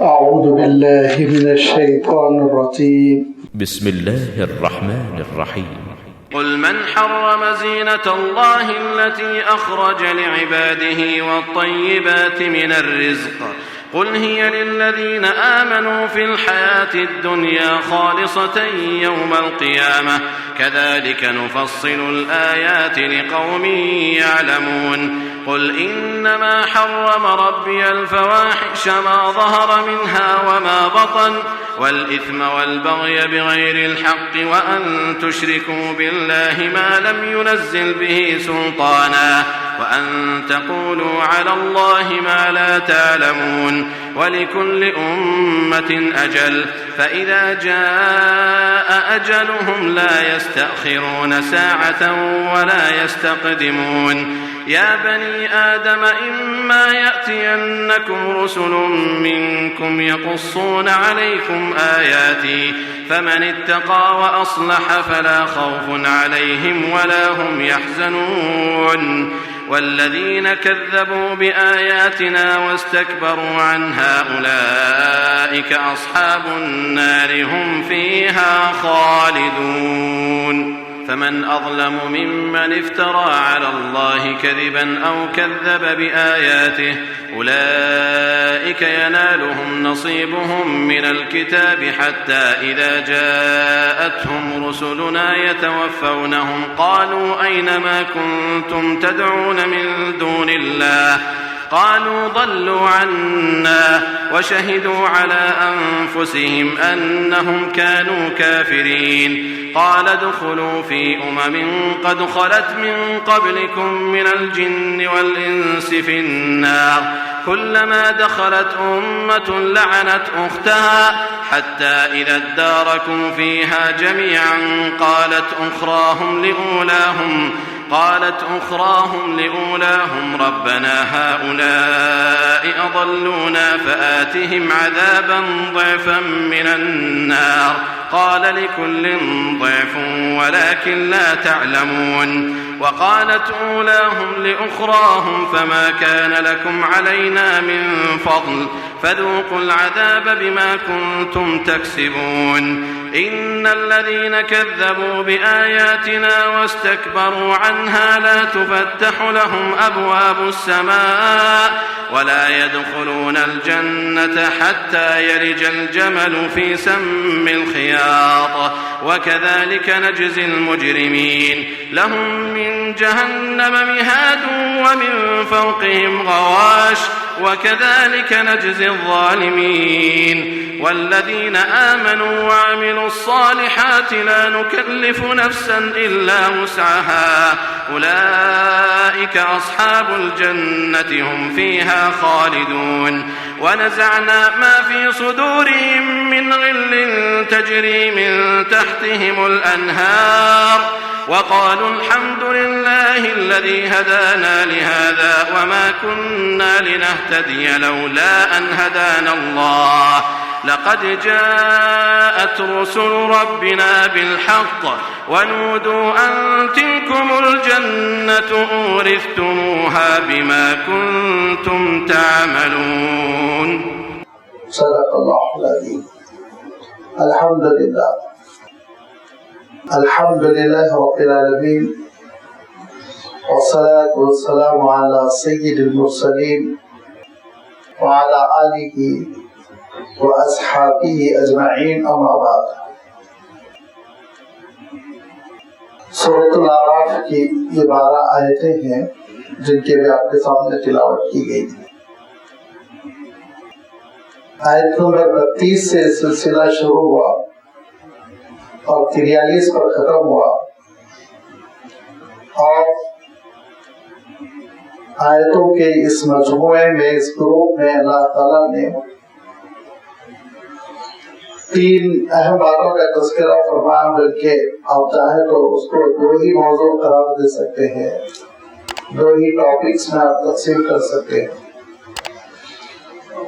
أعوذ بالله من الشيطان الرجيم. بسم الله الرحمن الرحيم. قل من حرم زينة الله التي أخرج لعباده والطيبات من الرزق قل هي للذين آمنوا في الحياة الدنيا خالصة يوم القيامة كذلك نفصل الآيات لقوم يعلمون قل إنما حرم ربي الفواحش ما ظهر منها وما بطن والإثم والبغي بغير الحق وأن تشركوا بالله ما لم ينزل به سلطانا وأن تقولوا على الله ما لا تعلمون ولكل أمة أجل فإذا جاء أجلهم لا يستأخرون ساعة ولا يستقدمون يا بني آدم إما يأتينكم رسل منكم يقصون عليكم آياتي فمن اتقى وأصلح فلا خوف عليهم ولا هم يحزنون والذين كذبوا بآياتنا واستكبروا عنها أولئك أصحاب النار هم فيها خالدون فمن أظلم ممن افترى على الله كذبا أو كذب بآياته أولئك ينالهم نصيبهم من الكتاب حتى إذا جاءتهم رسلنا يتوفونهم قالوا أين ما كنتم تدعون من دون الله قالوا ضلوا عنا وشهدوا على أنفسهم أنهم كانوا كافرين قال ادخلوا في قد خلت من قبلكم من الجن والإنس في النار كلما دخلت أمة لعنت أختها حتى إذا اداركوا فيها جميعا قالت أخراهم لأولاهم ربنا هؤلاء أضلونا فآتهم عذابا ضعفا من النار قال لكل ضعف ولكن لا تعلمون وقالت أولاهم لأخراهم فما كان لكم علينا من فضل فذوقوا العذاب بما كنتم تكسبون إن الذين كذبوا بآياتنا واستكبروا عنها لا تفتح لهم أبواب السماء ولا يدخلون الجنة حتى يلج الجمل في سم الخياط وكذلك نجزي المجرمين لهم من جهنم مهاد ومن فوقهم غواش وكذلك نجزي الظالمين والذين آمنوا وعملوا الصالحات لا نكلف نفسا إلا وسعها أولئك أصحاب الجنة هم فيها خالدون ونزعنا ما في صدورهم من غل تجري من تحتهم الأنهار وقالوا الحمد لله الذي هدانا لهذا وما كنا لنهتدي لولا أن هدانا الله لقد جاءت رسل ربنا بالحق ونودوا أن تلكم الجنة أورثتموها بما كنتم تعملون. صدق الله العظيم. الحمد لله رب العالمين والصلاة والسلام على سيد المرسلين وعلى آله وأصحابه أجمعين أما بعد. سورۃ الاعراف کی یہ 12 آیتیں ہیں جن کے بھی آپ کے سامنے تلاوت کی گئی. آیت نمبر 32 سے سلسلہ شروع ہوا اور 43 پر ختم ہوا اور آیتوں کے اس مجموعے میں اس گروپ میں اللہ تعالیٰ نے 3 اہم باتوں کا تذکرہ فرمایا بلکہ آپ چاہیں تو اس کو 2 ہی موضوع قرار دے سکتے ہیں 2 ہی ٹاپکس میں آپ تقسیم کر سکتے ہیں.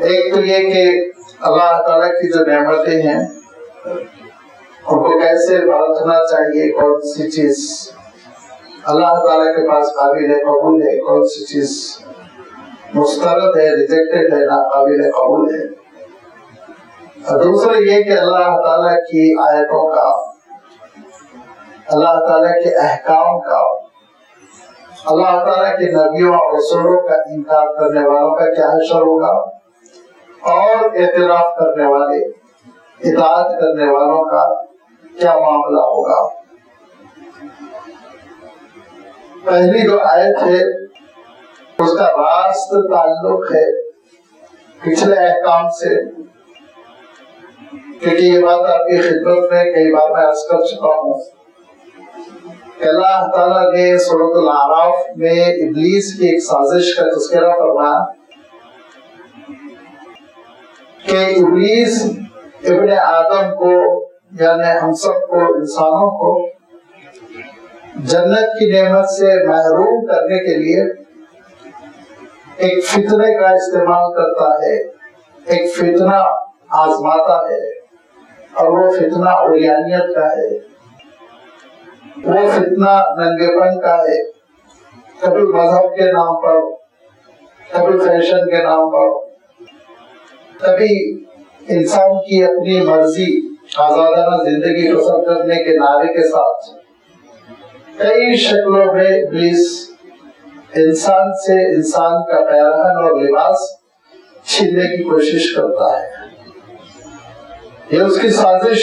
ایک تو یہ کہ اللہ تعالیٰ کی جو نعمتیں ہیں ان کو کیسے بانٹنا چاہیے, کون سی چیز اللہ تعالیٰ کے پاس قابل قبول ہے, کون سی چیز مسترد ہے, ریجیکٹڈ ہے, ناقابل قبول ہے. دوسرا یہ کہ اللہ تعالیٰ کی آیتوں کا، اللہ تعالیٰ کے احکام کا، اللہ تعالیٰ کے نبیوں اور رسولوں کا انکار کرنے والوں کا کیا حشر ہوگا، اور اعتراف کرنے والے، اطاعت کرنے والوں کا کیا معاملہ ہوگا۔ پہلی جو آیت ہے اس کا راست تعلق ہے پچھلے احکام سے، کیونکہ یہ بات آپ کی خدمت میں کئی بار میں عرض کر چکا ہوں کہ اللہ تعالیٰ نے سورۃ الاعراف میں ابلیس کی ایک سازش کا تذکرہ فرمایا کہ ابلیس ابن آدم کو، یعنی ہم سب کو، انسانوں کو جنت کی نعمت سے محروم کرنے کے لیے ایک فتنے کا استعمال کرتا ہے، ایک فتنہ آزماتا ہے، اور وہ فتنہ اولیانیت کا ہے، وہ فتنہ ننگے پن کا ہے، کبھی مذہب کے نام پر، کبھی فیشن کے نام پر، کبھی انسان کی اپنی مرضی، آزادانہ زندگی بسر کرنے کے نعرے کے ساتھ کئی شکلوں میں ابلیس انسان سے انسان کا پیراہن اور لباس چھیننے کی کوشش کرتا ہے۔ یہ اس کی سازش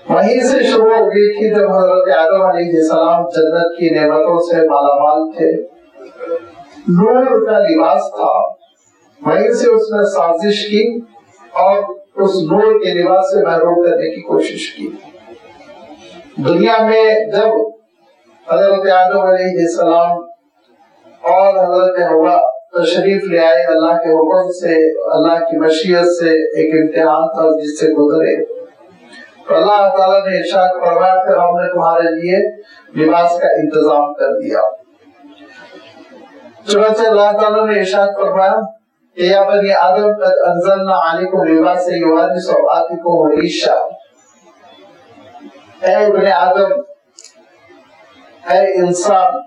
وہیں سے شروع ہو گئی تھی جب حضرت آدم علیہ السلام جنت کی نعمتوں سے مالا مال تھے، نور کا لباس تھا، وہیں سے اس نے سازش کی اور اس نور کے لباس سے محروم کرنے کی کوشش کی۔ دنیا میں جب حضرت آدم علیہ السلام اور حضرت حوا تشریف لے آئے اللہ کے حکم سے، اللہ کی مشیت سے، ایک امتحان تھا جس سے گزرے، تو اللہ تعالیٰ نے ارشاد فرمایا پھر ہم نے تمہارے لیے لباس کا انتظام کر دیا۔ چنانچہ اللہ تعالیٰ نے ارشاد فرمایا کہ یا بنی آدم قد انزلنا علیکم لباسا یواری سوآتکم ریشا، اے ابن آدم، اے انسان،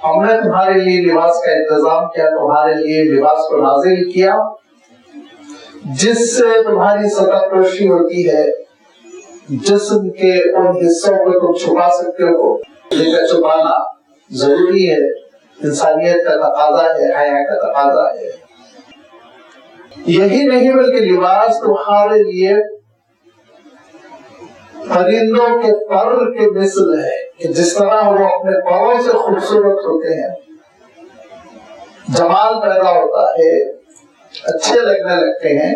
ہم نے تمہارے لیے لباس کا انتظام کیا، تمہارے لیے لباس کو نازل کیا جس سے تمہاری سطح پوشی ہوتی ہے، جسم کے ان حصوں کو تم چھپا سکتے ہو جن کا چھپانا ضروری ہے، انسانیت کا تقاضا ہے، حیا کا تقاضا ہے۔ یہی نہیں بلکہ لباس تمہارے لیے پرندوں کے پر کے مثل ہے کہ جس طرح وہ اپنے پروں سے خوبصورت ہوتے ہیں، جمال پیدا ہوتا ہے، اچھے لگنے لگتے ہیں،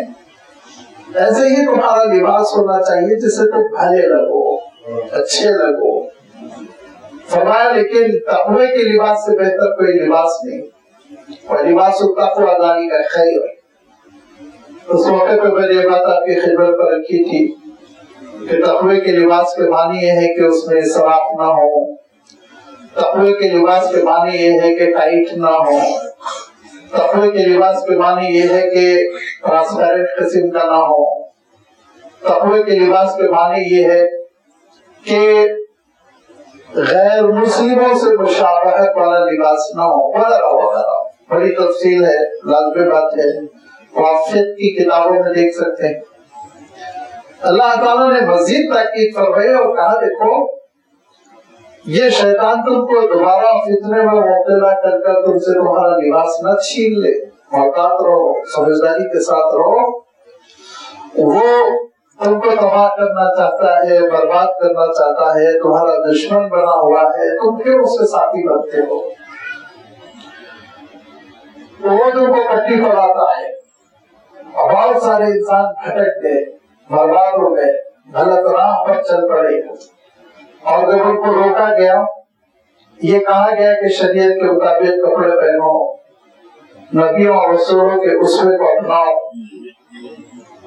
ایسے ہی تمہارا لباس ہونا چاہیے جس سے تم بھلے لگو، اچھے لگو۔ فرمایا لیکن تقوی کے لباس سے بہتر کوئی لباس نہیں، اور لباس التقوی ذالک خیر۔ اس موقع پہ میں نے یہ بات آپ کی خدمت پر رکھی تھی کہ تقوی کے لباس کے معنی یہ ہے کہ اس میں اسراف نہ ہو، تقوی کے لباس کے معنی یہ ہے کہ ٹائٹ نہ ہو، تقوی کے لباس کے معنی یہ ہے کہ ٹرانسپیرنٹ قسم کا نہ ہو، تقوی کے لباس کے معنی یہ ہے کہ غیر مسلموں سے مشابہت والا لباس نہ ہو، وغیرہ وغیرہ۔ بڑی تفصیل ہے، لازمی بات ہے، وافیت کی کتابوں میں دیکھ سکتے ہیں۔ اللہ تعالیٰ نے مزید تاکید فرمائی اور کہا دیکھو یہ شیطان تم کو دوبارہ فتنے میں مبتلا کر کر تم سے تمہارا لباس نہ چھین لے، محتاط رہو، سمجھداری کے ساتھ رہو۔ وہ تم کو تباہ کرنا چاہتا ہے، برباد کرنا چاہتا ہے، تمہارا دشمن بنا ہوا ہے، تم کیوں اس کے ساتھی بنتے ہو؟ وہ تم کو پٹی پڑاتا ہے، بہت سارے انسان بھٹک گئے، برباد ہو گئے، غلط راہ پر چل پڑے، اور جب ان کو روکا گیا، یہ کہا گیا کہ شریعت کے مطابق کپڑے پہنو، نبیوں اور رسولوں کے اسوے کو اپناؤ،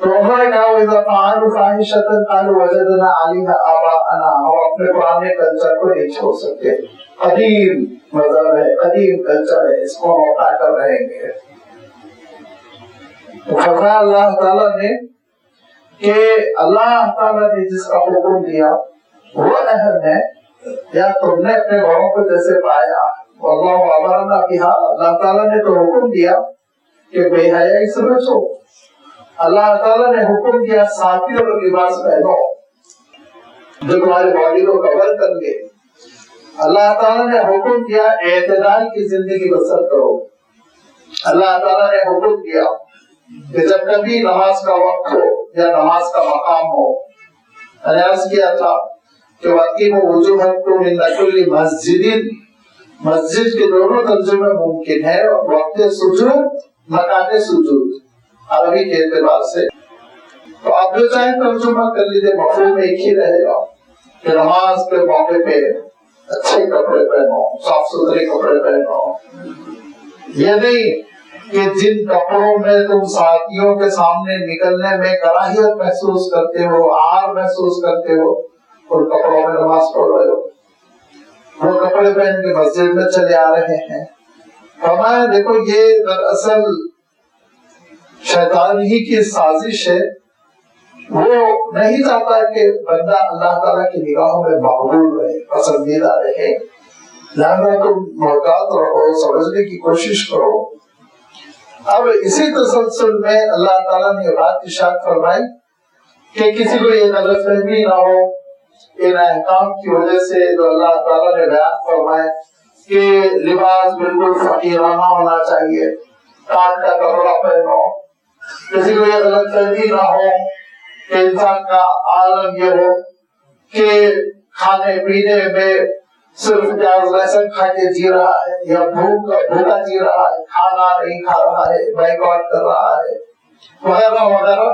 تو انہوں نے کہا وَإِذَا فَعَلُوا فَاحِشَةً قَالُوا وَجَدْنَا عَلَيْهَا آبَاءَنَا، ہم اپنے پرانے کلچر کو نہیں چھوڑ سکتے، قدیم مذہب ہے، قدیم کلچر ہے، اس کو ہم اپنا کر رہیں گے۔ تو فرمایا اللہ تعالیٰ نے کہ اللہ تعالیٰ نے جس کا حکم دیا وہ اہم ہے، یا تم نے اپنے بڑوں کو جیسے پایا، واللہ امرنا بہا، اللہ تعالیٰ نے تو حکم دیا کہ بے حیائی سے بچو، اللہ تعالیٰ نے حکم کیا ساتھی اور لباس پہنو جو تمہاری باڈی کو کور کر لے. اللہ تعالیٰ نے حکم کیا اعتدال کی زندگی بسر کرو. اللہ تعالیٰ نے حکم کیا کہ جب کبھی نماز کا وقت ہو یا نماز کا مقام ہو، میں نے عرض کیا تھا کہ وَأَقِیمُوا وُجُوهَکُمْ عِنْدَ کُلِّ مَسْجِدٍ، مسجد کے دونوں ترجمے ممکن ہے، وقت سجود، مکان سجود عربی کے اعتبار سے. تو آپ جو چاہیں ترجمہ کر لیجیے، مفہوم ایک ہی رہے گا کہ نماز کے موقع پہ اچھے کپڑے پہنو، صاف ستھرے کپڑے پہنو. یہ نہیں کہ جن کپڑوں میں تم ساتھیوں کے سامنے نکلنے میں کراہیت محسوس کرتے ہو، عار محسوس کرتے ہو، ان کپڑوں میں نماز پڑھ رہے ہو. وہ کپڑے پہن کے مسجد میں چلے آ رہے ہیں. فرمایا دیکھو یہ دراصل شیطان ہی کی سازش ہے. وہ نہیں چاہتا کہ بندہ اللہ تعالیٰ کی نگاہوں میں مقبول رہے، پسندیدہ رہے. لہذا تم محتاط رہو، سمجھنے کی کوشش کرو. اب اسی تسلسل میں اللہ تعالیٰ نے بات ارشاد فرمائی کہ کسی کو یہ غلط فہمی نہ ہو ان احکام کی وجہ سے جو اللہ تعالیٰ نے بیان فرمائے کہ لباس بالکل فقیرانہ ہونا چاہیے، کان کا کپڑا پہنو. کسی کو یہ غلط فہمی نہ ہو کہ انسان کا عالم یہ ہو کہ کھانے پینے میں صرف پیاز لہسن کھا کے جی رہا ہے یا بھوکا جی رہا ہے، کھانا نہیں کھا رہا ہے، بائیکاٹ کر رہا ہے وغیرہ وغیرہ.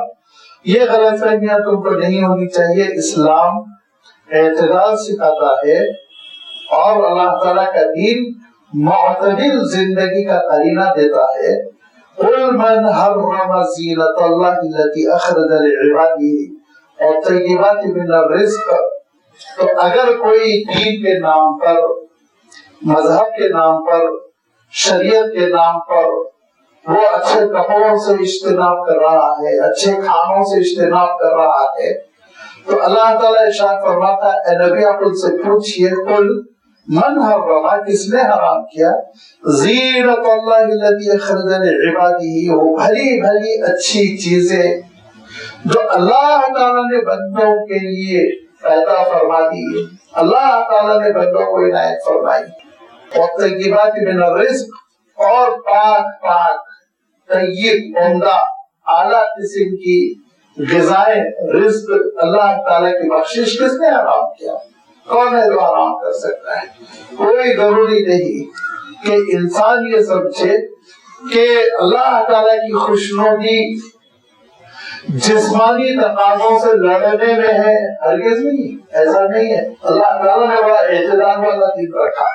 یہ غلط فہمیاں تم کو نہیں ہونی چاہیے. اسلام اعتدال سکھاتا ہے اور اللہ تعالیٰ کا دین معتدل زندگی کا قرینہ دیتا ہے. قُلْ مَنْ حَرَّمَ زِینَةَ اللَّهِ الَّتِي أَخْرَجَ لِعِبَادِهِ وَالطَّیِّبَاتِ مِنَ الرِّزْقِ. تو اگر کوئی دین کے نام پر، مذہب کے نام پر، شریعت کے نام پر وہ اچھے کپڑوں سے اجتناب کر رہا ہے، اچھے کھانوں سے اجتناب کر رہا ہے، تو اللہ تعالیٰ ارشاد فرماتا ہے اے نبی آپ ان سے پوچھئے قل من حرم، کس نے حرام کیا، زینت اللہ الذی اخرج لعبادہ، وہ بھلی بھلی اچھی چیزیں جو اللہ تعالیٰ نے بندوں کے لیے پیدا فرما دی، اللہ تعالیٰ نے بندوں کو عنایت فرمائی. والطیبات من الرزق، اور پاک پاک طیب عمدہ اعلیٰ قسم کی غذائیں، رزق اللہ تعالیٰ کی بخشش کس نے حرام کیا؟ کون ہے جو حرام کر سکتا ہے؟ کوئی ضروری نہیں کہ انسان یہ سمجھے کہ اللہ تعالیٰ کی خوشنودی جسمانی تقاضوں سے لڑنے میں ہے. ہرگز نہیں، ایسا نہیں ہے. اللہ تعالیٰ نے بڑا اعتدال والا دین رکھا.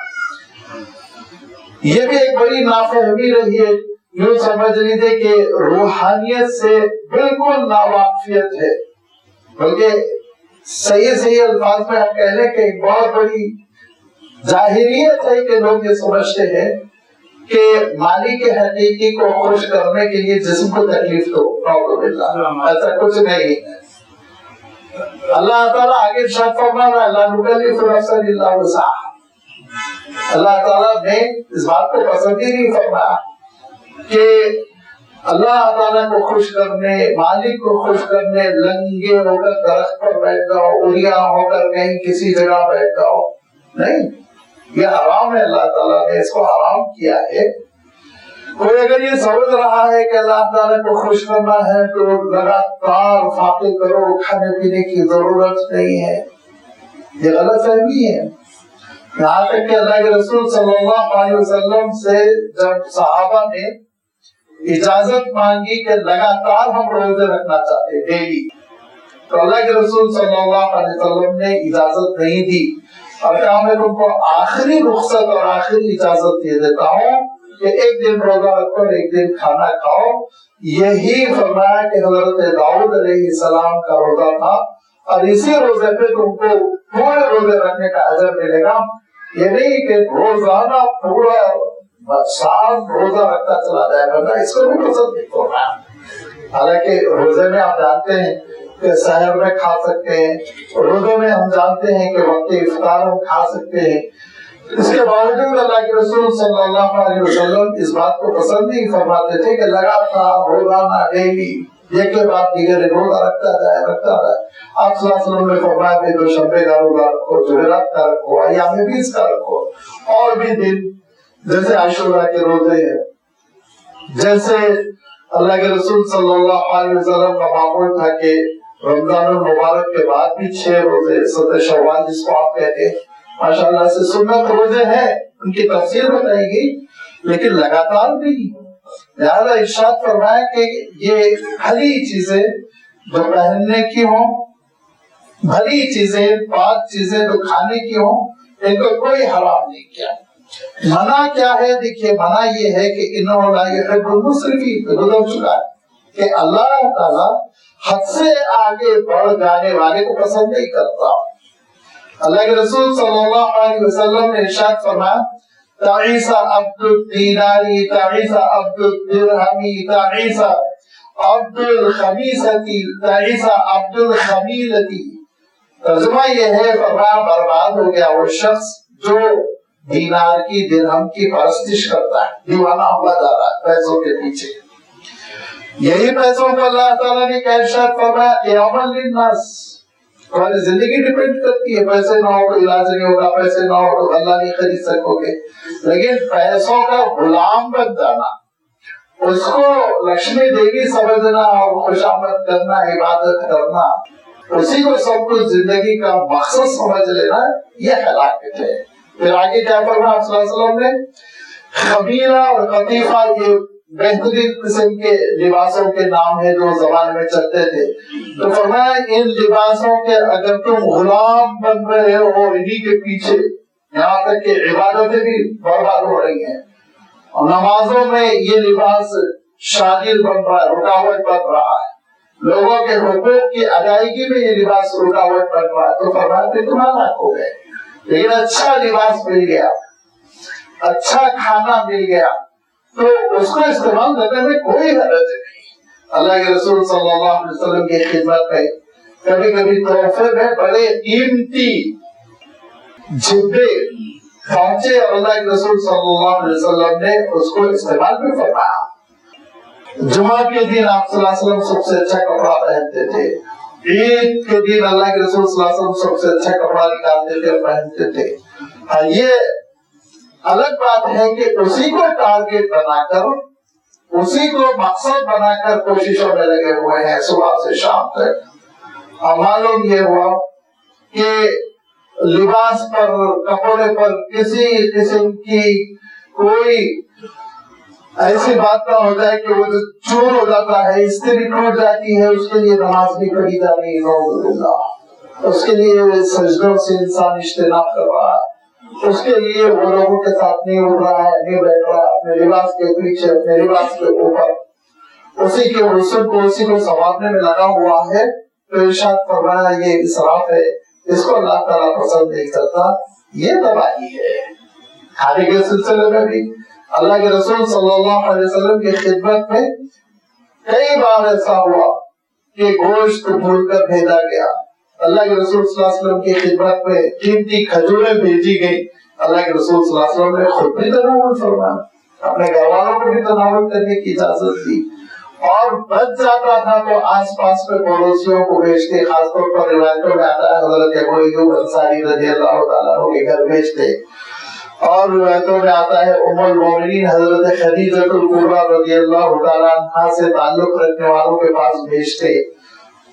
یہ بھی ایک بڑی نافہمی رہی ہے. یوں سمجھ لیجیے کہ روحانیت سے بالکل ناواقفیت ہے، بلکہ صحیح الفاظ میں ہم کہہ لیں کہ ایک بہت بڑی ظاہریت ہے کہ لوگ یہ سمجھتے ہیں کہ مالک حقیقی کو خوش کرنے کے لیے جسم کو تکلیف دو. ایسا کچھ نہیں ہے. اللہ تعالیٰ آگے ارشاد فرما رہا ہے لا نکلف نفسا الا وسعها. اللہ تعالیٰ نے اس بات کو پسند ہی نہیں فرمایا کہ اللہ تعالیٰ کو خوش کرنے، مالک کو خوش کرنے لنگے ہو کر درخت پر بیٹھ جاؤ، اڑیا ہو کر کہیں کسی جگہ بیٹھ جاؤ. نہیں، یہ حرام ہے. اللہ تعالیٰ نے اس کو حرام کیا ہے. کوئی اگر یہ سمجھ رہا ہے کہ اللہ تعالیٰ کو خوش کرنا ہے تو لگاتار فاقے کرو، کھانے پینے کی ضرورت نہیں ہے، یہ غلط فہمی ہے. یہاں تک کہ اللہ کے رسول صلی اللہ علیہ وسلم سے جب صحابہ نے اجازت مانگی کہ لگاتار ہم روزے رکھنا چاہتے ہیں ڈیلی، تو اللہ کے رسول صلی اللہ علیہ وسلم نے اجازت نہیں دی اور کہا میں تم کو آخری رخصت اور آخری اجازت دے دیتا ہوں کہ ایک دن روزہ رکھو اور ایک دن کھانا کھاؤ. یہی فرمایا کہ حضرت داؤد علیہ السلام کا روزہ تھا اور اسی روزے پہ تم کو پورے روزے رکھنے کا اجر ملے گا. یہ نہیں کہ روزانہ پورا سال روزہ رکھتا چلا جائے گا، اس کو بھی پسند نہیں کرنا. حالانکہ روزے میں آپ جانتے ہیں کہ سحر میں کھا سکتے ہیں، روزے میں ہم جانتے ہیں کہ وقت افطار میں کھا سکتے ہیں. اس کے باوجود اللہ کے رسول صلی اللہ علیہ وسلم اس بات کو پسند نہیں فرماتے تھے کہ لگاتار روزانہ ڈیلی ایک کے بعد دیگر روزہ رکھتا جائے آپ صلی اللہ علیہ وسلم نے فرمایا کہ دوشنبے کا روزہ رکھو، جمعرات کا رکھو، ایام بیس کا رکھو، اور بھی دن جیسے عاشوراء کے روزے ہیں، جیسے اللہ کے رسول صلی اللہ علیہ وسلم کا معمول تھا کہ رمضان المبارک کے بعد بھی 6 روزے، ست شوال جس کو آپ کہتے ہیں، ماشاءاللہ سے سنت روزے ہیں، ان کی تفسیر بتائی گئی لیکن لگاتار نہیں۔ لہذا ارشاد فرمایا کہ یہ بھلی چیزیں جو پہننے کی ہوں، بھلی چیزیں پاک چیزیں جو کھانے کی ہوں، ان کو کوئی حرام نہیں کیا۔ منع کیا ہے؟ دیکھیے منع یہ ہے کہ انہو لا یحب المسرفین، گزر چکا ہے کہ اللہ تعالیٰ حد سے آگے بڑھ جانے والے کو پسند نہیں کرتا۔ اللہ کے رسول صلی اللہ علیہ وسلم نے ارشاد فرمایا تعیس عبد الدیناری، تعیس عبد الدرہمی، تعیس عبد الخمیستی، تعیس عبد الخمیلتی۔ ترجمہ یہ ہے فرمایا برباد ہو گیا وہ شخص جو دینار کی درہم کی پرستش کرتا ہے، دیوانہ ہوا جا رہا ہے پیسوں کے پیچھے۔ یہی پیسوں پر اللہ تعالیٰ نے کیا ارشاد فرمایا قیاما للناس، ہماری زندگی ڈیپینڈ کرتی ہے، پیسے نہ ہو تو علاج نہیں ہوگا، پیسے نہ ہو تو اللہ نہیں خرید سکو گے، لیکن پیسوں کا غلام بن جانا، اس کو لکشمی دیوی سمجھنا اور خوشامد کرنا، عبادت کرنا، اسی کو سب کچھ زندگی کا مقصد سمجھ لینا، یہ ہلاکت ہے۔ پھر آگے کیا فرمایا آپ صلی اللہ علیہ وسلم نے خمیلہ اور قطیفہ، یہ بہترین قسم کے لباسوں کے نام ہے جو زمانے میں چلتے تھے، تو فرمایا ان لباسوں کے اگر تم غلام بن رہے ہو انہی کے پیچھے، یہاں تک کہ عبادتیں بھی برباد ہو رہی ہیں، اور نمازوں میں یہ لباس شاغل بن رہا ہے، رکاوٹ بن رہا ہے، لوگوں کے حقوق کی ادائیگی میں یہ لباس رکاوٹ بن رہا ہے، تو فرمایا کہ تم ہلاک ہو گئے۔ لیکن اچھا لباس مل گیا، اچھا کھانا مل گیا تو اس کو استعمال کرنے میں کوئی حرج نہیں۔ اللہ کے رسول صلی اللہ علیہ وسلم کی خدمت میں کبھی کبھی تحفے میں بڑے قیمتی جبے پہنچے اور اللہ کے رسول صلی اللہ علیہ وسلم نے اس کو استعمال بھی فرمایا۔ جمعہ کے دن آپ صلی اللہ علیہ وسلم سب سے اچھا کپڑا پہنتے تھے، عید کے دن اللہ کے رسول صلی اللہ علیہ وسلم سب سے اچھا کپڑا نکالتے تھے اور پہنتے تھے۔ یہ الگ بات ہے کہ اسی کو ٹارگیٹ بنا کر، اسی کو مقصد بنا کر کوششوں میں لگے ہوئے ہیں صبح سے شام تک۔ اب معلوم یہ ہوا کہ لباس پر، کپڑے پر کسی قسم کی کوئی ایسی بات نہ ہو جائے کہ وہ جو چور ہو جاتا ہے، استری ٹوٹ جاتی ہے، اس کے لیے نماز بھی پڑھی جا رہی ہے، اس کے لیے سجدوں سے انسان اجتناب کر رہا ہے، اس کے لیے وہ لوگوں کے ساتھ نہیں اڑ رہا ہے، نہیں بیٹھ رہا ہے، اپنے لباس کے پیچھے، اپنے لباس کے اوپر اسی کے حسن کو، اسی کو سنوارنے میں لگا ہوا ہے، تو ارشاد فرمایا یہ اسراف ہے، اس کو اللہ تعالیٰ پسند نہیں کرتا، یہ تباہی ہے۔ کھانے کے سلسلے میں بھی اللہ کے رسول صلی اللہ علیہ وسلم کی خدمت میں کئی بار ایسا ہوا کہ گوشت بھون کر بھیجا گیا، اللہ کے رسول صلی اللہ علیہ وسلم کی خدمت میں قیمتی کھجوریں بھیجی گئی، اللہ کے رسول صلی اللہ علیہ وسلم نے خود بھی تناول فرمایا، اپنے گھر والوں کو بھی تناول کرنے کی اجازت دی، اور بچ جاتا تھا تو آس پاس میں پڑوسیوں کو بھیجتے، خاص طور پر روایتوں میں آتا ہے حضرت ابو ایوب انصاری رضی اللہ تعالیٰ عنہ کے گھر بھیجتے، اور روایتوں میں آتا ہے ام المومنین حضرت خدیجہ الکبریٰ رضی اللہ تعالیٰ عنہا سے تعلق رکھنے والوں کے پاس بھیجتے،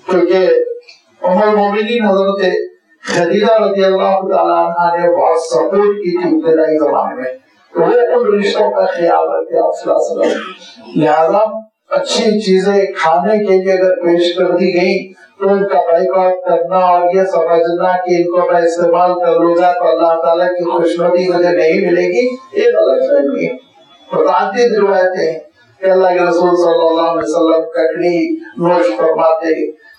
کیونکہ ام المومنین حضرت خدیجہ رضی اللہ تعالیٰ عنہا نے بہت سپورٹ کی تھی ابتدائی زمانے میں، تو وہ ان رشتوں کا خیال رکھتے آپ صلی اللہ علیہ وسلم، لہذا اچھی چیزیں کھانے کے لیے اگر پیش کر دی گئی تو ان کا بائیکاٹ کرنا اور یہ سمجھنا کہ ان کو میں استعمال کر لوں گا تو اللہ تعالیٰ کی خوشنودی مجھے نہیں ملے گی، یہ غلط فہمی ہے۔ متعدد روایتیں ہیں کہ اللہ کے رسول صلی اللہ علیہ وسلم ککڑی نوش فرماتے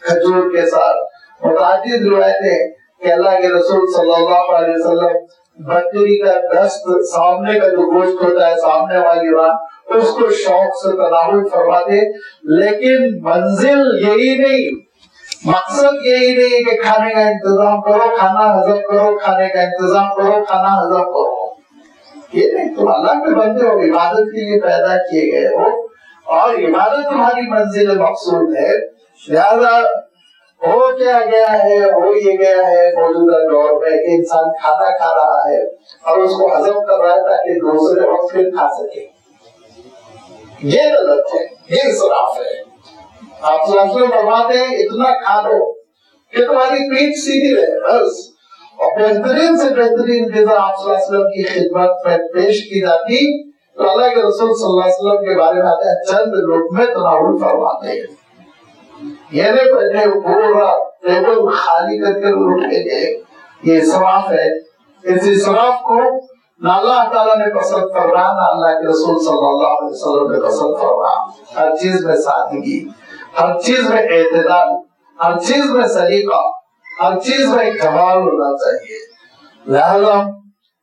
کھجور کے ساتھ، متعدد روایتیں کہ اللہ کے رسول صلی اللہ علیہ وسلم بکری کا دست، سامنے کا جو گوشت ہوتا ہے سامنے والی ران، اس کو شوق سے تناول فرماتے، لیکن منزل یہی نہیں، مقصد یہی نہیں کہ کھانے کا انتظام کرو، کھانا ہضم کرو، کھانے کا انتظام کرو، کھانا ہضم کرو، یہ نہیں، تم اللہ کے بندے ہو، عبادت کے لیے پیدا کیے گئے ہو، اور عبادت تمہاری منزل مقصود ہے. لہذا ہو کیا گیا ہے، ہو یہ گیا ہے موجودہ دور میں کہ انسان کھانا کھا رہا ہے اور اس کو ہضم کر رہا ہے تاکہ دوسرے وقت پھر کھا سکے. یہ غلط ہے، یہ اسراف ہے. آپ فرماتے ہیں اتنا کھا لو کہ تمہاری پیٹ سیدھی رہے بس. اور بہترین سے بہترین غذا آپ صلی اللہ علیہ وسلم کی خدمت میں پیش کی جاتی تو اللہ کے رسول صلی اللہ علیہ وسلم کے بارے میں آتا ہے چند لقمے تناول فرماتے ہیں. یہ نہیں بیٹھے پورا ٹیبل خالی کر کے لوٹ کے گئے. یہ اسراف ہے. اس اسراف کو نہ اللہ تعالیٰ نے پسند فرمایا نہ اللہ کے رسول صلی اللہ علیہ وسلم نے پسند فرمایا. ہر چیز میں سادگی، ہر چیز میں اعتدال، ہر چیز میں سلیقہ، ہر چیز میں کمال ہونا چاہیے. لہذا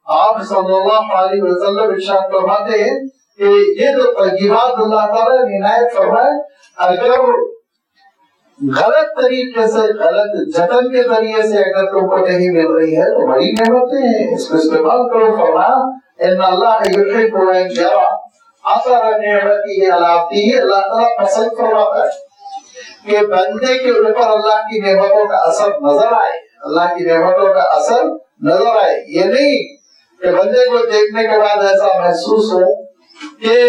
آپ صلی اللہ علیہ وسلم ارشاد فرماتے ہیں کہ یہ جو طیبات اللہ تعالیٰ نے عنایت فرمائے اگر غلط طریقے سے، غلط جتن کے ذریعے سے اگر تم کو نہیں مل رہی ہے تو بڑی نعمتیں ہیں، اس کو استعمال کرو. فرمایا ان اللہ یحب ان یرى اثر نعمته علی عبده. اللہ تعالیٰ پسند فرماتا ہے کہ بندے کے اوپر اللہ کی نعمتوں کا اثر نظر آئے، اللہ کی نعمتوں کا اثر نظر آئے. یہ نہیں کہ بندے کو دیکھنے کے بعد ایسا محسوس ہو کہ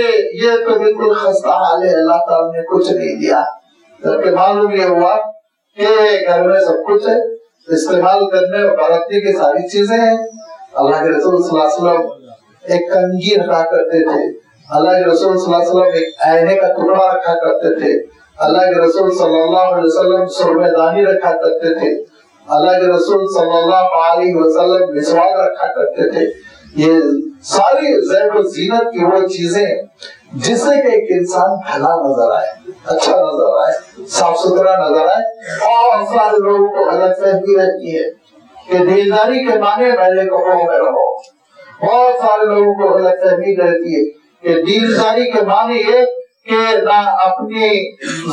یہ تو بالکل خستہ حال ہے، اللہ تعالیٰ نے کچھ نہیں دیا. جبکہ معلوم یہ ہوا کہ گھر میں سب کچھ ہے، استعمال کرنے اور برتنے کی ساری چیزیں ہیں. اللہ کے رسول صلی اللہ علیہ وسلم ایک کنگھی رکھا کرتے تھے. اللہ کے رسول صلی اللہ علیہ وسلم ایک آئینے کا ٹکڑا رکھا کرتے تھے. اللہ کے رسول صلی اللہ علیہ وسلم سرمے دانی رکھا کرتے تھے. اللہ کے رسول صلی اللہ علیہ وسلم مسواک رکھا کرتے تھے. یہ ساری زیب و زینت کی وہ چیزیں جس سے کہ ایک انسان بھلا نظر آئے، اچھا نظر آئے، صاف ستھرا نظر آئے. اور سارے لوگوں کو غلط فہمی رہتی ہے کہ دینداری کے معنی میلے کپڑوں میں رہو. بہت سارے لوگوں کو غلط فہمی رہتی ہے کہ دینداری کے معنی یہ کہ نہ اپنی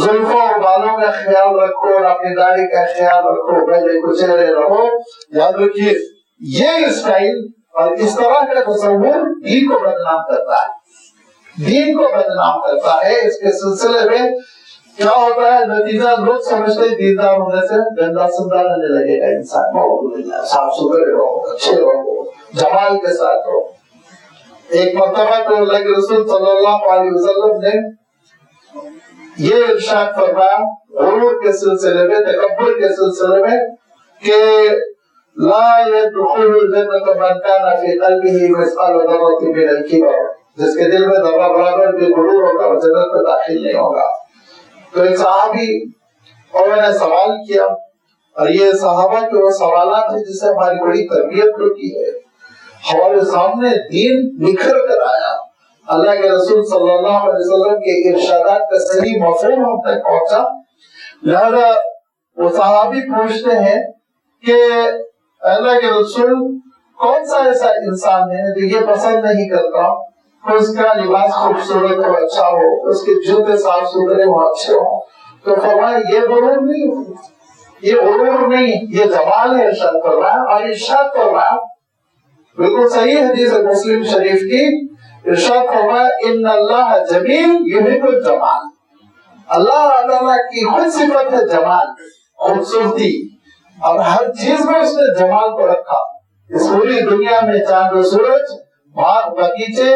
زلفوں اور بالوں کا خیال رکھو اور اپنی داڑھی کا خیال رکھو، پہلے کچہرے رہو. یاد رکھیے یہ اسٹائل اور اس طرح کا تصور دین کو بدنام کرتا ہے، دین کو بدنام کرتا ہے. اس کے سلسلے میں کیا ہوتا ہے نتیجہ لوگ سمجھتے ہیں دیندار ہونے سے گندا سندہ رہنے لگے گا انسان. صاف ستھرے رہو، اچھے رہو، جمال کے ساتھ رہو. ایک مرتبہ تو اللہ کے رسول صلی اللہ علیہ وسلم نے یہ ارشاد فرمایا غرور کے سلسلے میں، تکبر کے سلسلے میں کہ لا يدخل الجنة من كان في قلبه مثقال ذرة من الكبر. جس کے دل میں ذرہ برابر بھی غرور ہوگا وہ جنت میں داخل نہیں ہوگا. تو ایک صحابی اور میں نے سوال کیا اور یہ صحابہ کے وہ سوالات ہیں جس سے ہماری بڑی تربیت ہوتی ہے. ہمارے سامنے دین نکھر کر آیا. اللہ کے رسول صلی اللہ علیہ وسلم کے ارشادات کا صحیح مفہوم ہم تک پہنچا. لہذا وہ صحابی پوچھتے ہیں کہ اللہ کے رسول کون سا ایسا انسان ہے جو یہ پسند نہیں کرتا کہ اس کا لباس خوبصورت ہو، اچھا ہو، اس کے جوتے صاف ستھرے ہو، اچھے ہو. تو فرمایا یہ غرور نہیں، یہ غرور نہیں، یہ جمال ہے. ارشاد فرمایا اور ارشاد فرمایا بالکل صحیح حدیث ہے مسلم شریف کی. ارشاد فرمایا ان اللہ جمیل یحب الجمال. اللہ تعالیٰ کی خود صفت ہے جمال، خوبصورتی، اور ہر چیز میں اس نے جمال کو رکھا. اس پوری دنیا میں چاند و سورج، باغ باغیچے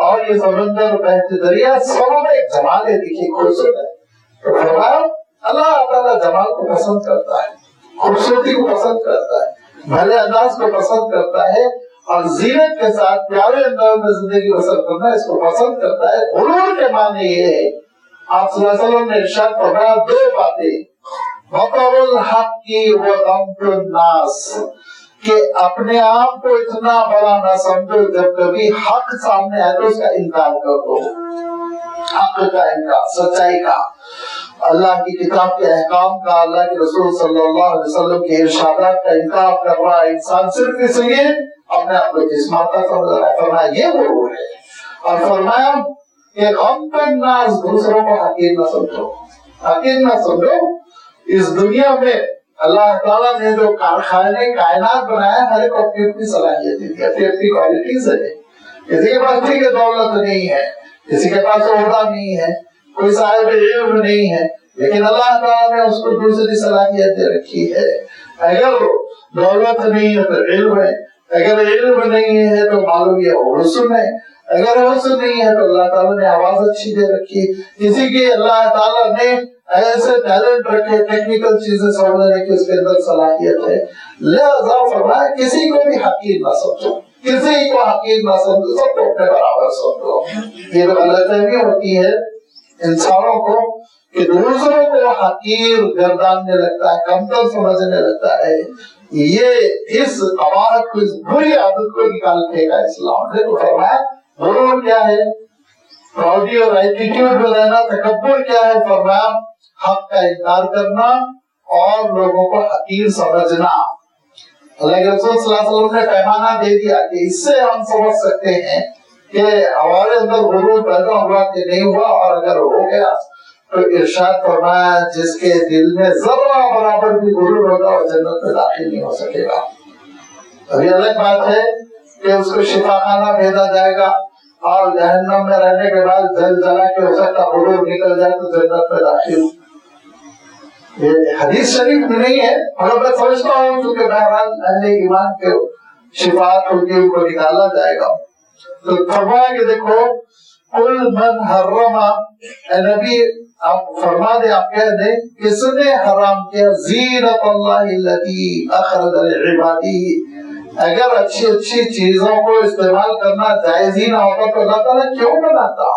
اور یہ سمندر بہتے دریا سب میں ایک جمال ہے. دیکھیے خوبصورت ہے. تو فرمایا اللہ تعالیٰ جمال کو پسند کرتا ہے، خوبصورتی کو پسند کرتا ہے، بھلے انداز کو پسند کرتا ہے اور زینت کے ساتھ پیارے انداز میں زندگی بسر کرنا اس کو پسند کرتا ہے. غرور کے معنی یہ ہے آپ صلی اللہ علیہ وسلم نے ارشاد فرمایا دو باتیں، بطر الحق کی و غمط الناس، کہ اپنے آپ کو اتنا بڑا نہ سمجھو جب کبھی حق سامنے آئے تو اس کا انکار کر دو. حق کا انکار، سچائی کا، اللہ کی کتاب کے احکام کا، اللہ کے رسول صلی اللہ علیہ وسلم کے ارشادات کا انکار کر رہا ہے انسان صرف اس لیے اپنے آپ کو جسمانہ سمجھ رہا ہے. فرمایا یہ غرور ہے. اور فرمایا کہ غمط الناس، دوسروں کو حقیر نہ سمجھو، حقیر نہ سمجھو. اس دنیا میں اللہ تعالیٰ نے جو کارخانے کائنات بنایا ہر ایک اپنی اپنی صلاحیت دی، اپنی اپنی کوالٹیز ہے. کسی کے پاس ٹھیک ہے دولت نہیں ہے، کسی کے پاس عہدہ نہیں ہے، کوئی صاحب علم نہیں ہے، لیکن اللہ تعالیٰ نے اس کو دوسری صلاحیت دے رکھی ہے. اگر دولت نہیں ہے تو علم ہے، اگر علم نہیں ہے تو معلوم یہ حسن ہے، اگر حسن نہیں ہے تو اللہ تعالیٰ نے آواز اچھی دے رکھی. کسی کی اللہ تعالیٰ نے ایسے ٹیلنٹ رکھے، ٹیکنیکل چیزیں سمجھنے کی اس کے اندر صلاحیت ہے. لہذا فرمایا کسی کو بھی حقیر نہ سمجھو، کسی کو حقیر نہ سمجھو، سب کو اپنے برابر سمجھو. یہ تو غلط فہمی ہوتی ہے انسانوں کو کہ دوسروں کو حقیر گرداننے لگتا ہے، کمتر سمجھنے لگتا ہے. یہ اس قواعد کو، اس بری عادت کو نکال پھینکا اسلام نے. تو فرمایا غرور کیا ہے، پراؤڈی اور ایٹیٹیوڈ میں رہنا. تکبر کیا ہے، فرمایا حق کا انکار کرنا اور لوگوں کو حقیر سمجھنا. اللہ کے رسول صلی اللہ علیہ وسلم نے پیمانہ دے دیا کہ اس سے ہم سمجھ سکتے ہیں کہ ہمارے اندر غرور پیدا ہوا کہ نہیں ہوا، اور اگر ہو گیا تو ارشاد فرمایا جس کے دل میں ذرہ برابر بھی غرور ہوگا وہ جنت میں داخل نہیں ہو سکے گا. ابھی الگ بات ہے کہ اس کو شفا خانہ بھیجا جائے گا اور جہنم میں رہنے کے بعد جل جلا کے ہو سکتا غرور نکل جائے تو جنت میں داخل. یہ حدیث شریف میں نہیں ہے، مگر میں سمجھتا ہوں چونکہ بہرحال اہل ایمان کے شفاعت ہوگی ان کو نکالا جائے گا. تو فرمایا کہ دیکھو قل من حرم، اے نبی آپ فرما دیں، آپ کہہ دیں کس نے حرام کیا زینت اللہ التی اخرج لعبادہ. اگر اچھی اچھی چیزوں کو استعمال کرنا جائز ہی نہ ہوتا تو اللہ تعالیٰ کیوں بناتا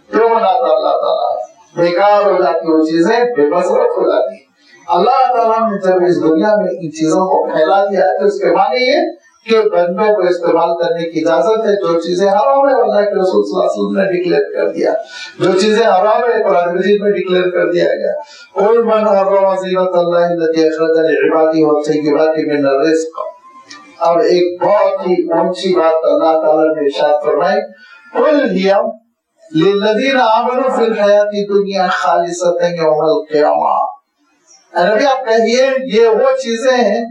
اللہ تعالیٰ؟ بیکار ہو جاتی وہ چیزیں، بے مصرف ہو جاتی. اللہ تعالیٰ نے جب اس دنیا میں ان چیزوں کو پھیلا دیا ہے تو اس کے معنی یہ کہ بندوں کو استعمال کرنے کی اجازت ہے. جو چیزیں حرام ہے اللہ کے رسول صلی اللہ علیہ وسلم نے ڈکلیئر کر دیا، جو چیزیں حرام ہے قرآن مجید میں ڈکلیئر کر دیا گیا. قل من حرم زینت اللہ التی اخرج لعبادہ والطیبات من الرزق. اب ایک بہت ہی اونچی بات اللہ تعالیٰ نے ارشاد فرمائی، قل ہی للذین آمنوا فی الحیات الدنیا خالصۃ یوم القیامہ. نبی آپ کہیے یہ وہ چیزیں ہیں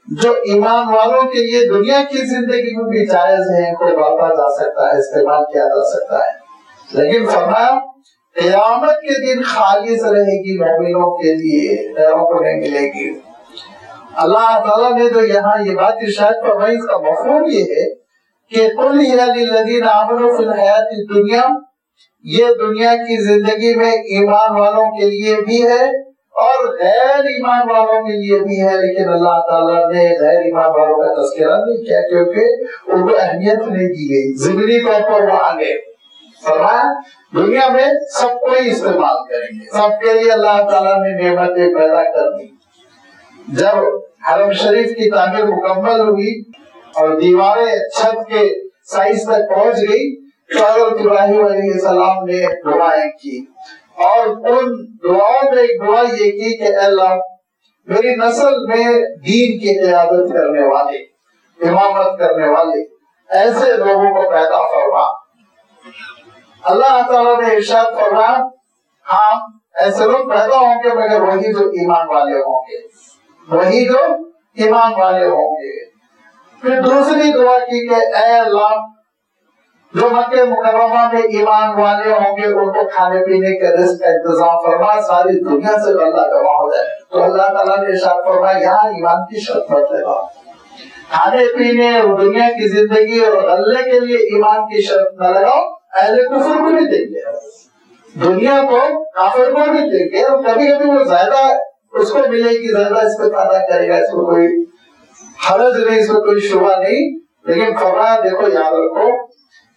جو ایمان والوں کے لیے دنیا کی زندگی میں بھی جائز ہیں، کو بانٹا جا سکتا ہے، استعمال کیا جا سکتا ہے، لیکن فرمایا قیامت کے دن خالص رہے گی مومنوں کے لیے، غیروں کو نہیں ملے گی. اللہ تعالیٰ نے جو یہاں یہ بات ارشاد فرمائی اس کا مفہوم یہ ہے کہ قل ہی للذین آمنوا فی الحیات الدنیا، یہ دنیا کی زندگی میں ایمان والوں کے لیے بھی ہے اور غیر ایمان والوں کے لیے بھی ہے. لیکن اللہ تعالیٰ نے غیر ایمان والوں کا تذکرہ نہیں کیا کیونکہ ان کو اہمیت نہیں دی گئی، ضمنی طور پر وہ آگے. فرمایا دنیا میں سب کو ہی استعمال کریں گے، سب کے لیے اللہ تعالیٰ نے نعمتیں پیدا کر دی. جب حرم شریف کی تعمیر مکمل ہوئی اور دیواریں چھت کے سائز تک پہنچ گئی تو حضرت ابراہیم علیہ السلام نے دعائیں کی، اور ان دعاؤں میں ایک دعا یہ کی کہ اے اللہ میری نسل میں دین کی قیادت کرنے والے، امامت کرنے والے ایسے لوگوں کو پیدا فرما. اللہ تعالیٰ نے ارشاد فرمایا ہاں ایسے لوگ پیدا ہوں گے مگر وہی جو ایمان والے ہوں گے، وہی جو ایمان والے ہوں گے. پھر دوسری دعا کی کہ اے اللہ جو مکہ مکرمہ میں ایمان والے ہوں گے ان کو کھانے پینے کے رزق کا انتظام فرما، ساری دنیا سے اللہ جمع ہو جائے. تو اللہ تعالیٰ نے ارشاد فرمایا یہاں ایمان کی شرط مت لگاؤ، کھانے پینے اور دنیا کی زندگی اور غلے کے لیے ایمان کی شرط نہ لگاؤ. اہل کفر کو بھی دیں گے، دنیا کو کافر کو بھی دیں گے، اور کبھی کبھی وہ زیادہ اس کو ملے گی، زیادہ اس پہ فائدہ کرے گا، اس کو کوئی حرج نہیں، اس میں کوئی شبہ نہیں. لیکن فرمایا دیکھو یاد رکھو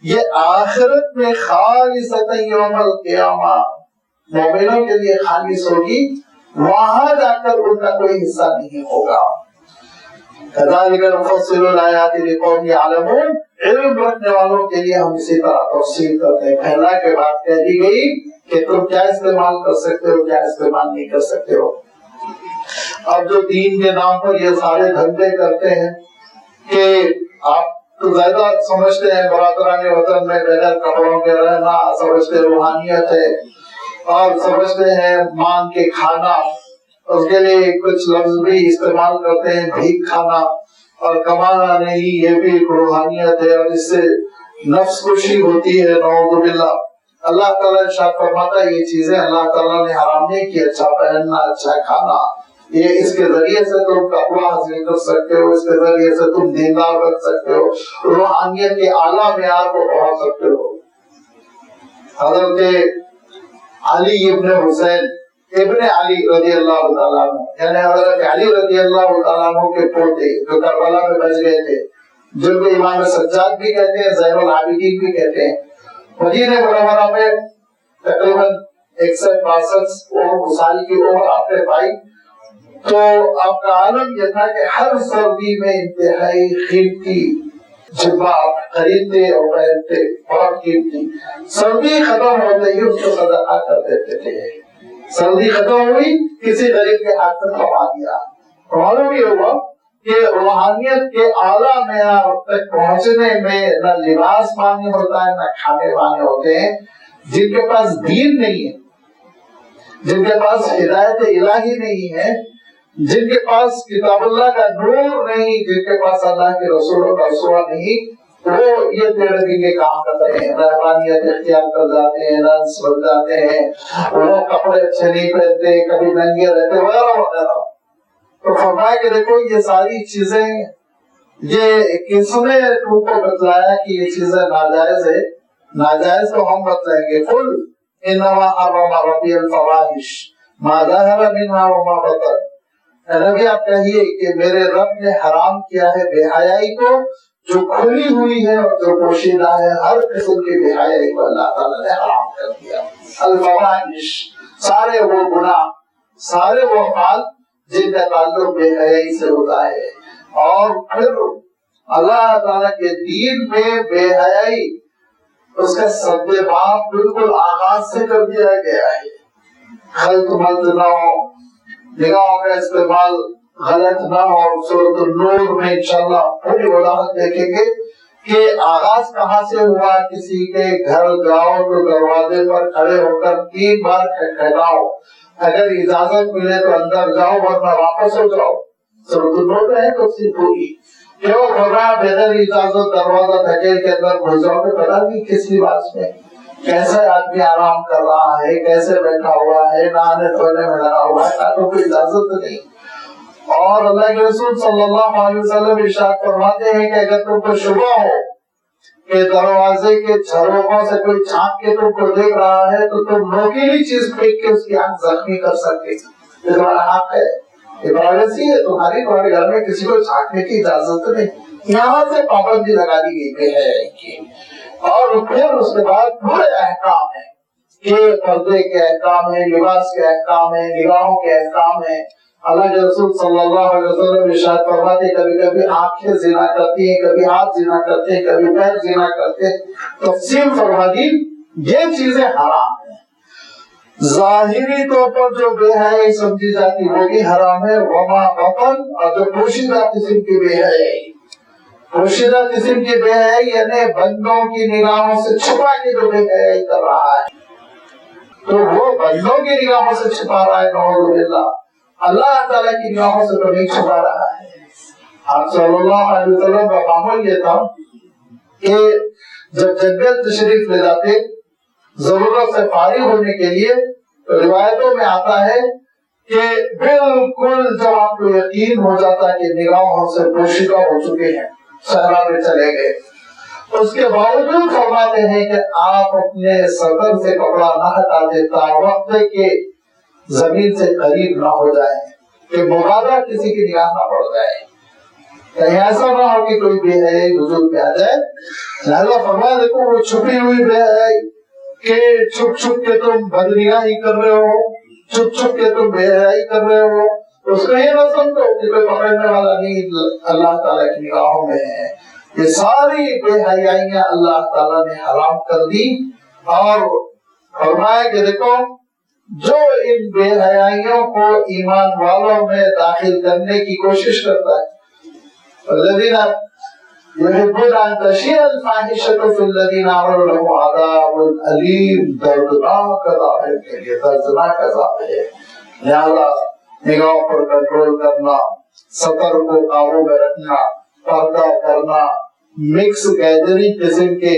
یہ آخرت میں خالصۃ یوم القیامہ مومنوں کے لیے خالص ہوگی، وہاں جا کر ان کا کوئی حصہ نہیں ہوگا. کذالک نفصل الآیات لقوم یعلمون. علم رکھنے والوں کے لیے ہم اسی طرح تفصیل کرتے ہیں. پھیلا کے بات کہہ دی گئی کہ تم کیا استعمال کر سکتے ہو، کیا استعمال نہیں کر سکتے ہو. اب جو دین کے نام پر یہ سارے دھندے کرتے ہیں کہ آپ تو زیادہ سمجھتے ہیں برادران وطن میں بغیر کپڑوں کے رہنا، سمجھتے روحانیت ہے، اور سمجھتے ہیں مانگ کے کھانا، اس کے لیے کچھ لفظ بھی استعمال کرتے ہیں بھیک کھانا اور کمانا نہیں، یہ بھی ایک روحانیت ہے اور اس سے نفس کشی ہوتی ہے، نعوذ باللہ. اللہ تعالیٰ ارشاد فرماتا ہے یہ چیزیں اللہ تعالیٰ نے حرام نہیں کی، اچھا پہننا، اچھا کھانا، یہ اس کے ذریعے سے تم تقویٰ حاصل کر سکتے ہو، اس کے ذریعے سے تم دیندار بن سکتے ہو، روحانیت کے اعلیٰ معیار کو پہنچ سکتے ہو۔ حضرت علی ابن حسین ابن علی رضی اللہ تعالیٰ عنہ، یعنی حضرت علی رضی اللہ تعالیٰ عنہ کے پوتے جو کربلا میں بچ گئے تھے، جن کو امام سجاد بھی کہتے ہیں، زین العابدین بھی کہتے ہیں، مدینہ منورہ میں تقریباً 162 سال کی عمر آپ نے پائی، تو آپ کا عالم یہ تھا کہ ہر سردی میں انتہائی قیمتی جبہ خریدتے اور پہنتے، بہت قیمتی۔ سردی ختم ہوتے ہی اس کو صدقہ کر دیتے تھے، سردی ختم ہوئی کسی غریب کے ہاتھ میں تھما دیا۔ معلوم یہ ہوا کہ روحانیت کے اعلیٰ معیار تک پہنچنے میں نہ لباس مانگنے ہوتا ہے، نہ کھانے مانگنے ہوتے ہیں۔ جن کے پاس دین نہیں ہے، جن کے پاس ہدایت الہی نہیں ہے، جن کے پاس کتاب اللہ کا نور نہیں، جن کے پاس اللہ کے رسولوں کا اسوہ نہیں، وہ یہ تیرے کے کام کرتے ہیں، رہبانیت اختیار کر جاتے ہیں، رنس بن جاتے ہیں، وہ کپڑے اچھے نہیں پہنتے، کبھی ننگے رہتے وغیرہ وغیرہ۔ تو فرمایا کہ دیکھو یہ ساری چیزیں، یہ کس نے تم کو بتلایا کہ یہ چیزیں ناجائز ہے؟ ناجائز تو ہم بتلائیں گے، قل انما حرم ربی الفواحش ما ظہر منها وما بطن۔ نبی آپ کہیے کہ میرے رب نے حرام کیا ہے بے حیائی کو، جو کھلی ہوئی ہے اور جو پوشیدہ ہے، ہر قسم کی بے حیائی کو اللہ تعالیٰ نے حرام کر دیا۔ الفواحش سارے وہ گناہ، سارے وہ افعال جن کا تعلق بے حیائی سے ہوتا ہے، اور پھر اللہ تعالیٰ کے دین میں بے حیائی اس کا سد باب بالکل آغاز سے کر دیا گیا ہے۔ خلط ملط نہ ہو، نگاہوں کا استعمال غلط نہ ہو۔ سورۃ النور میں انشاءاللہ پوری وضاحت دیکھیں گے کہ آغاز کہاں سے ہوا۔ کسی کے گھر جاؤ تو دروازے پر کھڑے ہو کر 3 بار کھٹکھٹاؤ، اگر اجازت ملے تو اندر جاؤ ورنہ واپس ہو جاؤ۔ سورۃ النور میں ہے تفصیل پوری، کیوں خدا بغیر اجازت دروازہ دھکیل کے اندر گھس جاؤ گے، پتہ نہیں کس لباس میں کیسے آدمی آرام کر رہا ہے، کیسے بیٹھا ہوا ہے، نہانے دھونے میں لگا ہوا ہے، تو کوئی اجازت نہیں۔ اور اللہ کے رسول صلی اللہ علیہ وسلم ارشاد فرماتے ہیں کہ اگر تم کو شبہ ہو کہ دروازے کے جھروکوں سے کوئی جھانک کے تم کو دیکھ رہا ہے تو تم نوکیلی چیز پھینک کے اس کی آنکھ زخمی کر سکتے، یہ تمہارا حق ہے، یہ پرائیویسی ہے تمہاری، تمہارے گھر میں کسی کو جھانکنے کی اجازت نہیں۔ یہاں سے پابندی لگا دی گئی ہے۔ اور پھر اس کے بعد پورے احکام ہیں کہ پردے کے احکام ہیں، لباس کے احکام ہیں، نگاہوں کے احکام ہیں۔ اللہ کے رسول صلی اللہ علیہ وسلم ارشاد فرماتے ہیں کبھی کبھی آنکھیں زنا کرتی ہیں، کبھی ہاتھ زنا کرتے ہیں، کبھی پیر زنا کرتے ہیں، تفصیل فرما دی یہ چیزیں حرام ہیں۔ ظاہری طور پر جو بے حیائی سمجھی جاتی وہ بھی حرام ہے، وما بطن، اور جو پوشیدہ قسم کی بے حیائی، پوشیدہ قسم کی بے حیائی یعنی بندوں کی نگاہوں سے چھپا کے جو بے حیائی کر رہا ہے، تو وہ بندوں کی نگاہوں سے چھپا رہا ہے، نعوذ باللہ، اللہ تعالیٰ کی نگاہوں سے تو نہیں چھپا رہا ہے۔ آپ صلی اللہ علیہ وسلم کا معمول یہ تھا کہ جب جنگل تشریف لے جاتے ضرورت سے فارغ ہونے کے لیے، تو روایتوں میں آتا ہے کہ بالکل جب آپ کو یقین ہو جاتا کہ نگاہوں سے پوشیدہ ہو چکے ہیں، صحرا میں چلے گئے، اس کے باوجود فرماتے ہیں کہ آپ اپنے صدر سے کپڑا نہ ہٹا دیتا وقت کہ زمین سے قریب نہ ہو جائے، کہ مبادہ کسی کی نگاہ نہ پڑ جائے، کہیں ایسا نہ ہو کہ کوئی بے حیائی وجود میں آ جائے۔ لہذا فرمایا دیکھو وہ چھپی ہوئی بے حیائی کہ چھپ چھپ کے تم بدنگاہی کر رہے ہو، چھپ چھپ کے تم بے حیائی کر رہے ہو، اس کو یہ نہ سمجھو کہ کوئی پکڑنے والا نہیں، اللہ تعالیٰ کی نگاہوں میں ہے۔ یہ ساری بے حیائیاں اللہ تعالیٰ نے حرام کر دی، اور فرمایا کہ دیکھو جو ان بے حیائیوں کو ایمان والوں میں داخل کرنے کی کوشش کرتا ہے، الذین یحبون ان تشیع الفاحشۃ فی الذین آمنوا لهم عذاب الیم، دردناک عذاب ہے کے لیے، دردناک عذاب ہے۔ لہذا نگاہوں پر کنٹرول کرنا، سطر کو قابو میں رکھنا، پردہ کرنا، مکس گیدرنگ قسم کے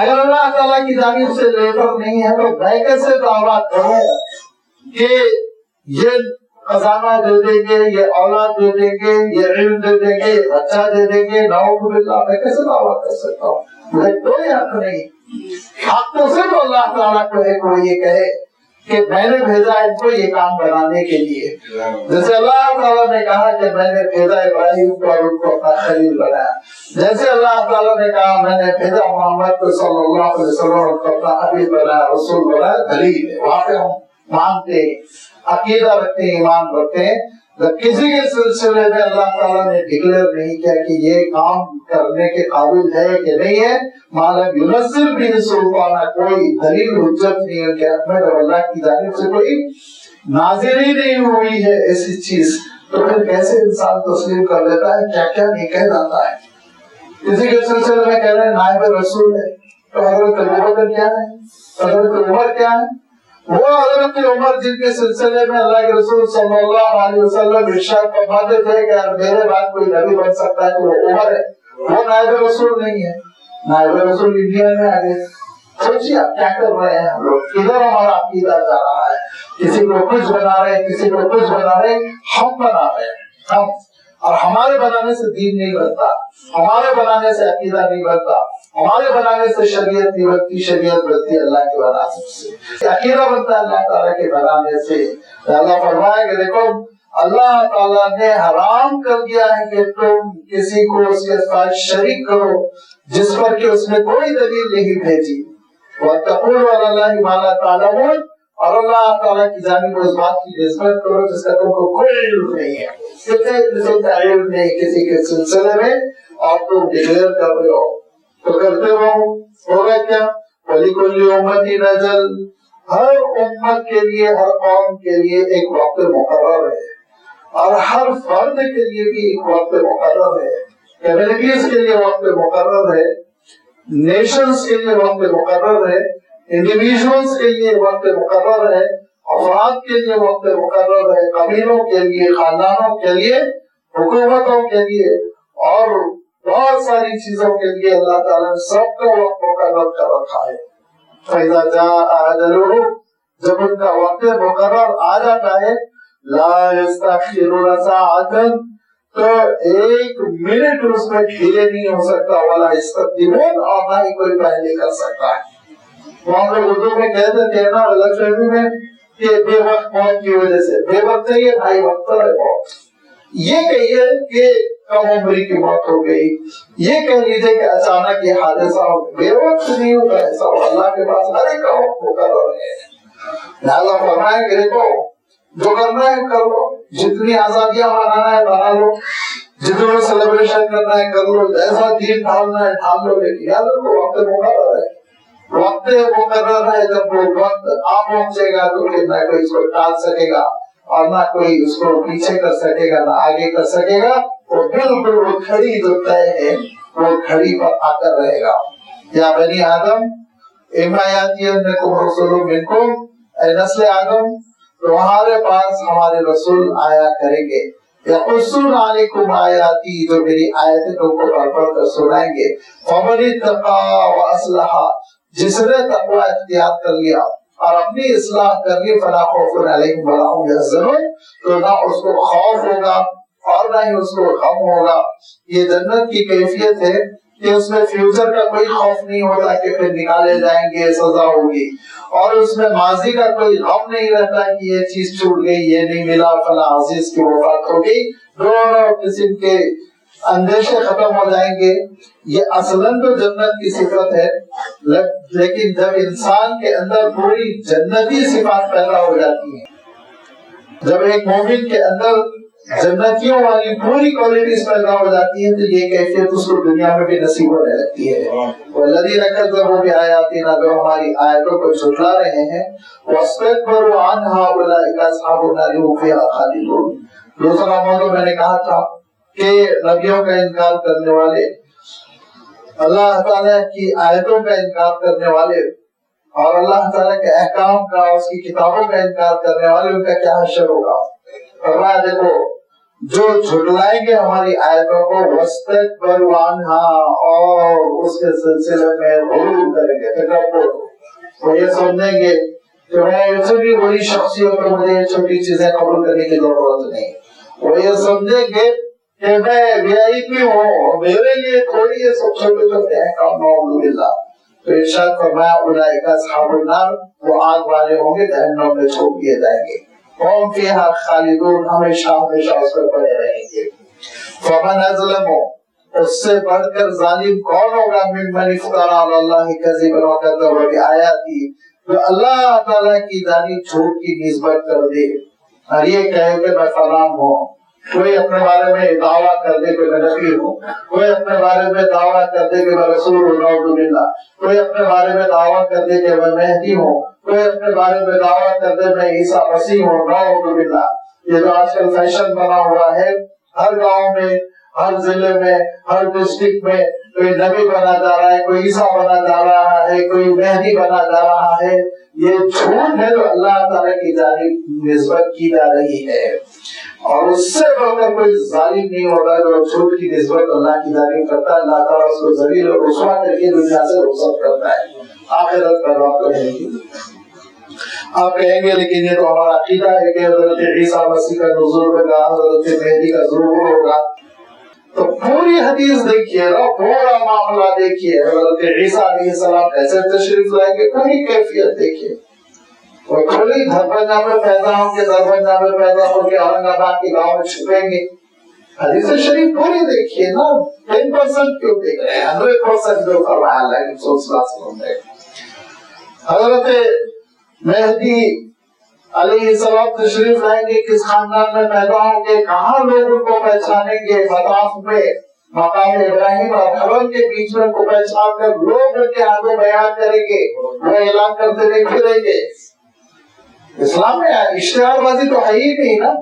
اگر اللہ تعالیٰ کی جانب سے لیٹر نہیں ہے تو میں کیسے دعویٰ کروں کہ یہ خزانہ دے دیں گے، یہ اولاد دے دیں گے، یہ علم دے دیں گے، یہ بچہ دے دیں گے، نعوذ باللہ، میں کیسے دعویٰ کر سکتا ہوں؟ مجھے کوئی حق نہیں۔ حق تو صرف اللہ تعالیٰ کو ہے، کوئی یہ کہے کہ میں نے بھیجا ان کو یہ کام بنانے کے لیے، جیسے اللہ تعالیٰ نے کہا کہ میں نے بھیجا ابراہیم کو اور ان کو اپنا خلیل بنایا، جیسے اللہ تعالیٰ نے کہا میں نے بھیجا محمد کو صلی اللہ علیہ وسلم اور کو اپنا حبیب بنایا، رسول بنایا، دلیل ہے۔ وہاں پہ ہم مانتے ہیں، عقیدہ رکھتے ہیں، ایمان رکھتے ہیں۔ کسی کے سلسلے میں اللہ تعالیٰ نے ڈکلیئر نہیں کیا کہ یہ کام کرنے کے قابل ہے کہ نہیں ہے، معلوم یونسر بھی سلطانہ، کوئی دلیل حجت نہیں ہے کہ احمد اللہ کی جانب سے کوئی نازل ہی نہیں ہوئی ہے ایسی چیز، تو پھر کیسے انسان تسلیم کر لیتا ہے، کیا کیا نہیں کہہ جاتا ہے۔ کسی کے سلسلے میں کہہ رہے ہیں نائب رسول ہے، تو حضرت ابوبکر کیا ہے، حضرت عمر کیا ہے؟ وہ حضرت عمر جن کے سلسلے میں اللہ کے رسول صلی اللہ علیہ وسلم ارشاد فرماتے تھے کہ میرے بعد کوئی نبی بن سکتا ہے تو وہ عمر ہے، وہ نائب رسول نہیں ہے۔ نائب رسول انڈیا میں آ گئے۔ سوچیے آپ کیا کر رہے ہیں ہم لوگ، کدھر ہمارا عقیدہ جا رہا ہے، کسی کو کچھ بنا رہے ہیں، کسی کو کچھ بنا رہے ہیں، ہم بنا رہے ہیں ہم، اور ہمارے بنانے سے دین نہیں بنتا، ہمارے بنانے سے عقیدہ نہیں بنتا، ہمارے بنانے سے شریعت نہیں بنتی، شریعت بنتی اللہ کے بنانے سے، عقیدہ بنتا ہے اللہ تعالیٰ کے بنانے سے۔ اللہ فرمائے کہ دیکھو اللہ تعالیٰ نے حرام کر دیا ہے کہ تم کسی کو اس کے ساتھ شریک کرو جس پر کہ اس نے کوئی دلیل نہیں بھیجی، وَاتَّقُوا عَلَى اللَّهِ مَا لَا تَعْلَمُونَ، اور اللہ تعالیٰ کی جانب اس بات کی نسبت کرو جس کا تم کو کوئی علم نہیں ہے، کسی کا علم نہیں کسی کے سلسلے میں، اور تم ڈکلیئر کر رہے ہو تو کرتے رہو۔ ہوگا کیا؟ وَلِكُلِّ أُمَّةٍ أَجَلٌ، ہر امت کے لیے، ہر قوم کے لیے ایک وقت مقرر ہے، اور ہر فرد کے لیے بھی ایک وقت مقرر ہے۔ کمیونٹیز کے لیے وقت مقرر ہے، نیشنز کے لیے وقت مقرر ہے، انڈیویژلز کے لیے وقت مقرر ہے، افراد کے لیے وقت مقرر ہے، قبیلوں کے لیے، خاندانوں کے لیے، حکومتوں کے لیے، اور بہت ساری چیزوں کے لیے اللہ تعالیٰ نے سب کا وقت مقرر کر رکھا ہے۔ فَإِذَا جَاءَ أَجَلُهُمْ، جب ان کا وقت مقرر آ جاتا ہے، لَا يَسْتَأْخِرُونَ سَاعَةً، تو ایک منٹ اس میں ڈھیلے نہیں ہو سکتا، وَلَا يَسْتَقْدِمُونَ، اور نہ ہی کوئی پہلے کر سکتا ہے۔ وہ ہم لوگ اردو میں کہتے تھے نا غلط فہمی میں کہ بے وقت موت کی وجہ سے، بے وقت نہیں ہے بھائی، وقت ہے موت۔ یہ کہیے کہ کم عمری کی موت ہو گئی، یہ کہہ لیجیے کہ اچانک یہ حادثہ ہو، بے وقت نہیں ہوتا ایسا، اللہ کے پاس ہر ایک کا وقت مقرر ہے۔ لہٰذا فرمائیں کہ دیکھو جو کرنا ہے کر لو، جتنی آزادیاں منانا ہے بنا لو، جتنا سیلیبریشن کرنا ہے کر لو، جیسا دین ڈھالنا ہے ڈھال لو، لیکن یاد رکھو وقت مقرر ہے، وقت مقرر ہے۔ جب وہ وقت آ پہنچے گا تو پھر نہ کوئی اس کو ٹال سکے گا اور نہ کوئی اس کو پیچھے کر سکے گا، نہ آگے کر سکے گا، اور بالکل وہ کھڑی جو طے ہے وہ کھڑی پر آ کر رہے گا۔ یا بنی آدم اما یاتینکم رسول منکم، اے نسل آدم تمہارے پاس ہمارے رسول آیا کریں گے، یقصون علیکم آیاتی، جو میری آیتیں تم کو پڑھ پڑھ کر سنائیں گے، فمن اتقى واصلح، جس نے تقوی اختیار کر لیا اور اپنی اصلاح کر لی، فلا خوف علیہم ولا هم يحزنون، تو نہ اس کو خوف ہوگا اور نہ ہی اس کو غم ہوگا۔ یہ جنت کی کیفیت ہے کہ اس میں فیوچر کا کوئی خوف نہیں ہوتا کہ پھر نکالے جائیں گے، سزا ہوگی، اور اس میں ماضی کا کوئی غم نہیں رہتا کہ یہ چیز چھوٹ گئی، یہ نہیں ملا، فلاں عزیز کی وفات ہو گئی، دونوں قسم کے اندیشے ختم ہو جائیں گے۔ یہ اصلاً تو جنت کی صفت ہے، لیکن جب انسان کے اندر پوری جنتی صفات پیدا ہو جاتی ہیں، جب ایک مومن کے اندر جنتیوں والی پوری کوالٹیز پیدا ہو جاتی ہیں، تو یہ کیفیت اس کو دنیا میں بھی نصیب ہونے لگتی ہے۔ والذین کذبوا بآیاتنا، جو ہماری آیتوں کو جھٹلا رہے ہیں، واستکبروا عنہا اولئک اصحاب النار هم فیہا خالدون۔ دوسرا موضوع میں نے کہا تھا کہ نبیوں کا انکار کرنے والے، اللہ تعالیٰ کی آیتوں کا انکار کرنے والے، اور اللہ تعالیٰ کے احکام کا، اس کی کتابوں کا انکار کرنے والے، ان کا کیا حشر ہوگا۔ فرمایا دیکھو جو جھٹلائیں گے ہماری آیتوں کو واستكبروا عنها اور اس کے سلسلے میں غرور کریں گے، تکبر، وہ یہ سمجھیں گے کہ میں اتنی بڑی شخصیت ہوں، مجھے یہ چھوٹی چیزیں قبول کرنے کی ضرورت نہیں، وہ یہ سمجھیں گے کہ میں VIP ہوں، میرے لیے تھوڑی یہ سب چھوٹے چھوٹے احکام، نعوذ باللہ۔ تو ارشاد فرمایا اولئک اصحاب النار، وہ آگ والے ہوں گے، جہنم میں چھوڑ دیے جائیں گے، ہم فیہا خالدون، ہمیشہ ہمیشہ اس پر پڑے رہیں گے۔ فمن اظلم، اس سے بڑھ کر ظالم کون ہوگا، ممن افتری علی اللہ کذبا وکذب بآیاتہ، جو اللہ تعالیٰ کی جانب جھوٹ کی نسبت کر دے اور یہ کہے کہ میں فلاں ہوں۔ کوئی اپنے بارے میں دعویٰ کر دے کہ میں نبی ہوں، کوئی اپنے بارے میں دعویٰ کر دے کہ میں رسول ہوں، نعوذ باللہ، کوئی اپنے بارے میں دعویٰ کر دے کہ میں مہدی ہوں، کوئی اپنے بارے میں دعویٰ کر دے میں عیسیٰ مسیح ہوں، نعوذ باللہ۔ یہ جو آج کل فیشن بنا ہوا ہے، ہر گاؤں میں، ہر ضلع میں، ہر ڈسٹرکٹ میں کوئی نبی بنا جا رہا ہے، کوئی عیسیٰ بنا جا رہا ہے، کوئی مہدی بنا جا رہا ہے، یہ جھوٹ ہے جو اللہ تعالیٰ کی جانب نسبت کی جا رہی ہے، اور اس سے بڑھ کر کوئی ظالم نہیں ہوگا جو جھوٹ کی نسبت اللہ کی جانب کرتا ہے۔ اللہ تعالیٰ اس کو ذلیل اور رسوا کر کے دنیا سے رخصت کرتا ہے، آخرت کا رب کہیں گے۔ آپ کہیں گے لیکن یہ تو ہمارا عقیدہ ہے کہ حضرت عیسیٰ مسیح کا نزول ہوگا، حضرت مہدی کا ظہور ہوگا، تو پوری حدیث دیکھیے نا، پورا معاملہ دیکھیے، حضرت عیسیٰ علیہ السلام کیسے تشریف لائیں گے، پوری کیفیت دیکھیے۔ وہ کھلی دربندہ میں پیدا ہوں گے، دربندہ میں پیدا ہو کے اورنگ آباد کے گاؤں میں چھپیں گے۔ حدیث شریف پوری دیکھیے نا، 10% کیوں دیکھ رہے ہیں، 100% جو فرمایا اللہ کے رسول صلی اللہ علیہ وسلم نے۔ حضرت مہدی علیہ السلام تشریف لائیں گے، کس خاندان میں پیدا ہوں گے، کہاں لوگ ان کو پہچانیں گے، مطاف میں مقام ابراہیم اور حرم کے بیچ میں ان کو پہچان کر لوگ ان کے آگے بیان کریں گے، وہ اعلان کرتے ہوئے پھریں گے۔ اسلام میں اشتہار بازی تو ہے ہی نہیں نا،